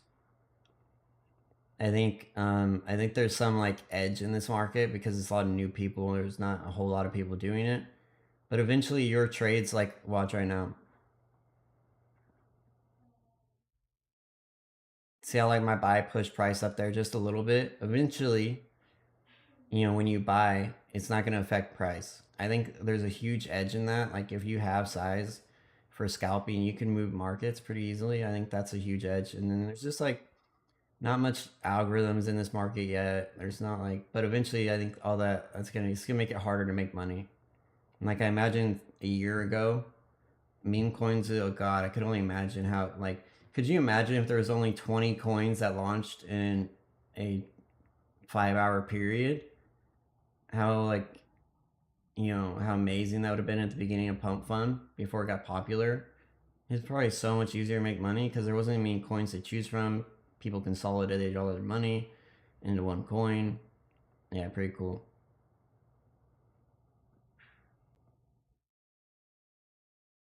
I think there's some like edge in this market because it's a lot of new people. There's not a whole lot of people doing it, but eventually your trades, like watch right now. See how like my buy push price up there just a little bit. Eventually, when you buy, it's not going to affect price. I think there's a huge edge in that. Like if you have size for scalping, you can move markets pretty easily. I think that's a huge edge. And then there's just like not much algorithms in this market yet. There's not like, but eventually, I think all it's gonna make it harder to make money. And like I imagine a year ago, meme coins. Oh god, I could only imagine how like. Could you imagine if there was only 20 coins that launched in a 5 hour period? How like how amazing that would have been at the beginning of Pump Fun before it got popular. It's probably so much easier to make money because there wasn't many coins to choose from. People consolidated all their money into one coin. Yeah, pretty cool.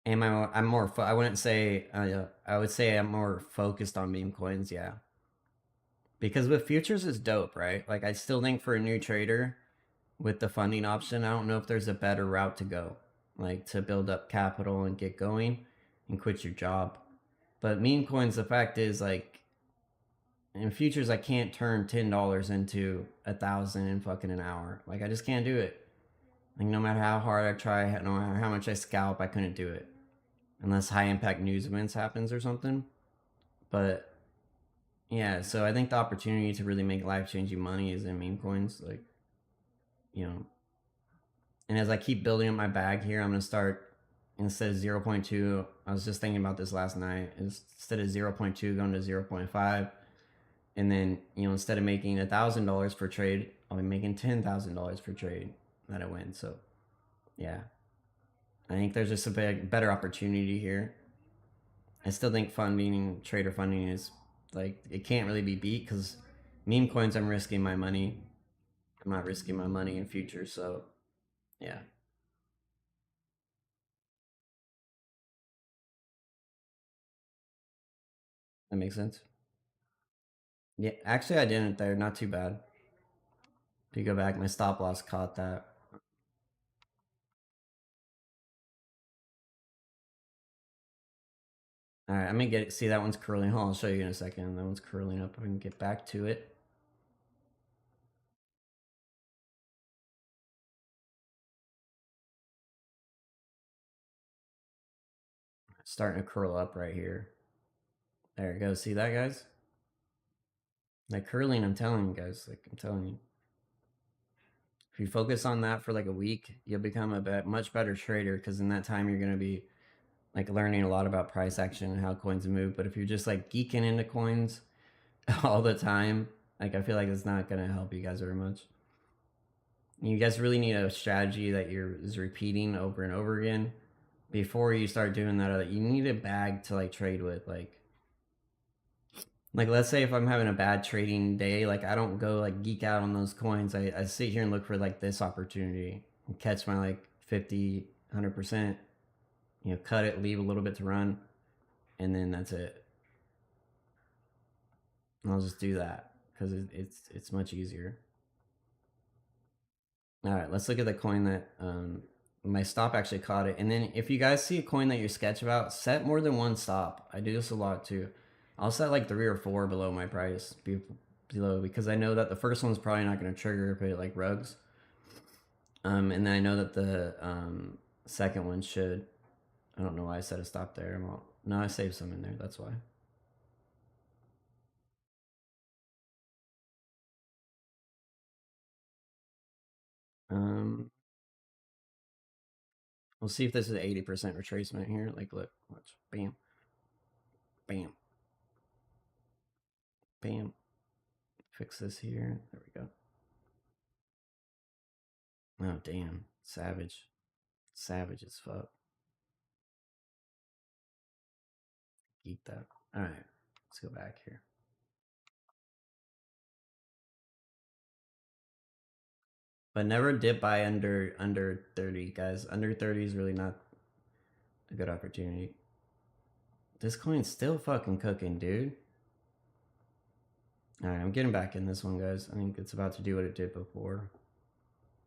I'm more. I wouldn't say. I would say I'm more focused on meme coins. Yeah, because with futures is dope, right? Like I still think for a new trader with the funding option, I don't know if there's a better route to go, like to build up capital and get going, and quit your job. But meme coins, the fact is like in futures, I can't turn $10 into 1,000 in fucking an hour. Like I just can't do it. Like no matter how hard I try, no matter how much I scalp, I couldn't do it unless high impact news events happens or something. But yeah, so I think the opportunity to really make life changing money is in meme coins. Like you know, and as I keep building up my bag here, I'm gonna start instead of 0.2. I was just thinking about this last night. Instead of 0.2 going to 0.5, and then instead of making $1,000 per trade, I'll be making $10,000 per trade that I win. So yeah, I think there's just a better opportunity here. I still think funding, trader funding is like it can't really be beat because meme coins, I'm risking my money. I'm not risking my money in future. So yeah, that makes sense. Yeah, actually, I didn't there. Not too bad. If you go back, my stop loss caught that. All right, I'm gonna get it. See, that one's curling. Hold on, I'll show you in a second. That one's curling up. I can get back to it. It's starting to curl up right here. There it goes. See that, guys? Like curling, I'm telling you guys. Like I'm telling you, if you focus on that for like a week, you'll become much better trader because in that time you're gonna be like learning a lot about price action and how coins move. But if you're just like geeking into coins all the time, like I feel like it's not gonna help you guys very much. You guys really need a strategy that is repeating over and over again before you start doing that. You need a bag to like trade with, like let's say if I'm having a bad trading day, like I don't go like geek out on those coins. I sit here and look for like this opportunity and catch my like 50, 100%, cut it, leave a little bit to run, and then that's it. And I'll just do that because it's much easier. All right, let's look at the coin that my stop actually caught it. And then if you guys see a coin that you sketch about, set more than one stop. I do this a lot too. I'll set like 3 or 4 below my price, below, because I know that the first one's probably not going to trigger if it like rugs. And then I know that the second one should. I don't know why I set a stop there. No, I saved some in there. That's why. We'll see if this is 80% retracement here. Like, look, watch. Bam. Bam. Bam. Fix this here. There we go. Oh, damn. Savage. Savage as fuck. Eat that. Alright. Let's go back here. But never dip by under 30, guys. Under 30 is really not a good opportunity. This coin's still fucking cooking, dude. Alright, I'm getting back in this one, guys. I think it's about to do what it did before.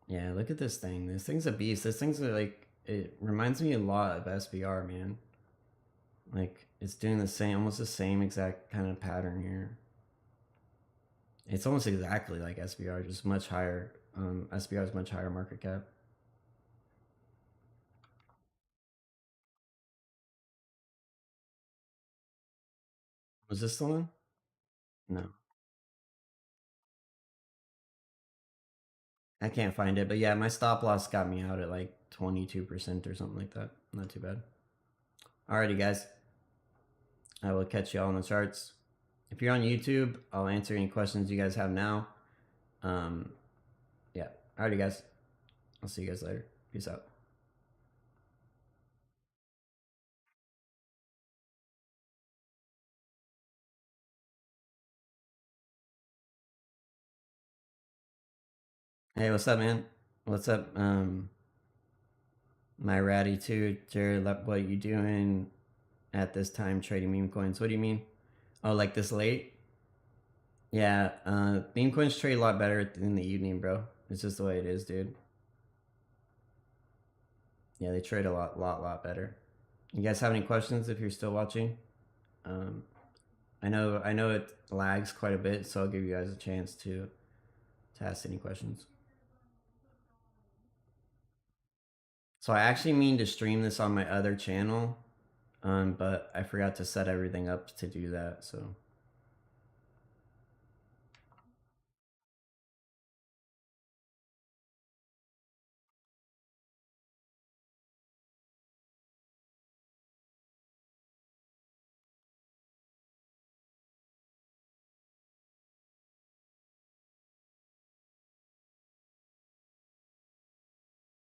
Yeah, look at this thing. This thing's a beast. This thing's like, it reminds me a lot of SBR, man. Like, it's doing the same, almost the same exact kind of pattern here. It's almost exactly like SBR, just much higher. SBR is much higher market cap. Was this the one? No. I can't find it, but yeah, my stop loss got me out at like 22% or something like that. Not too bad. Alrighty, guys. I will catch you all on the charts. If you're on YouTube, I'll answer any questions you guys have now. Yeah. Alrighty, guys. I'll see you guys later. Peace out. Hey, what's up, man? What's up? My ratty too, Jared. What you doing at this time trading meme coins? What do you mean? Oh, like this late? Yeah, meme coins trade a lot better in the evening, bro. It's just the way it is, dude. Yeah, they trade a lot better. You guys have any questions if you're still watching? I know it lags quite a bit, so I'll give you guys a chance to ask any questions. So I actually mean to stream this on my other channel, but I forgot to set everything up to do that, so.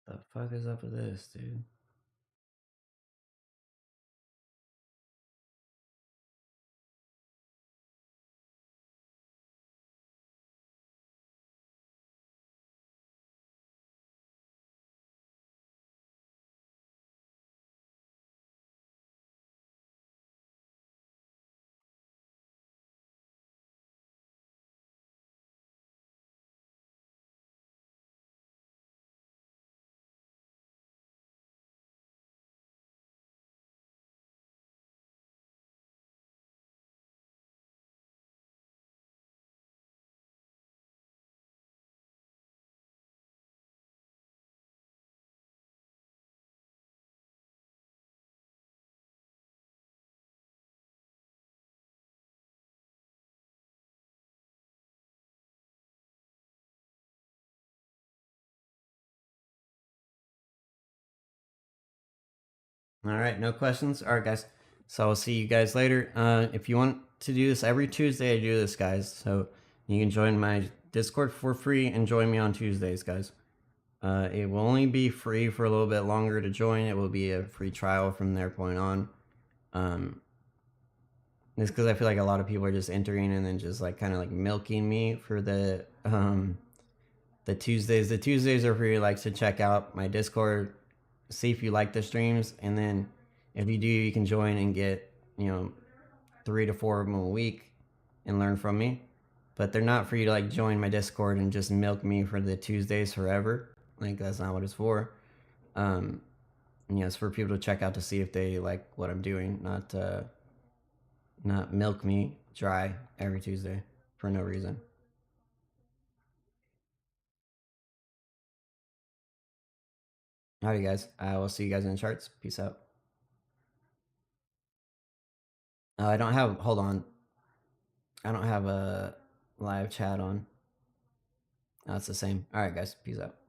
The fuck is up with this, dude? All right, no questions. All right, guys. So I'll see you guys later. If you want to do this every Tuesday, I do this, guys. So you can join my Discord for free and join me on Tuesdays, guys. It will only be free for a little bit longer to join. It will be a free trial from their point on. Just because I feel like a lot of people are just entering and then just like kind of like milking me for the Tuesdays. The Tuesdays are for you like to check out my Discord, see if you like the streams, and then if you do, you can join and get 3 to 4 of them a week and learn from me. But they're not for you to like join my Discord and just milk me for the Tuesdays forever. Like that's not what it's for. It's for people to check out to see if they like what I'm doing, not milk me dry every Tuesday for no reason. Alrighty, guys. I will see you guys in the charts. Peace out. I don't have. Hold on. I don't have a live chat on. That's the same. All right, guys. Peace out.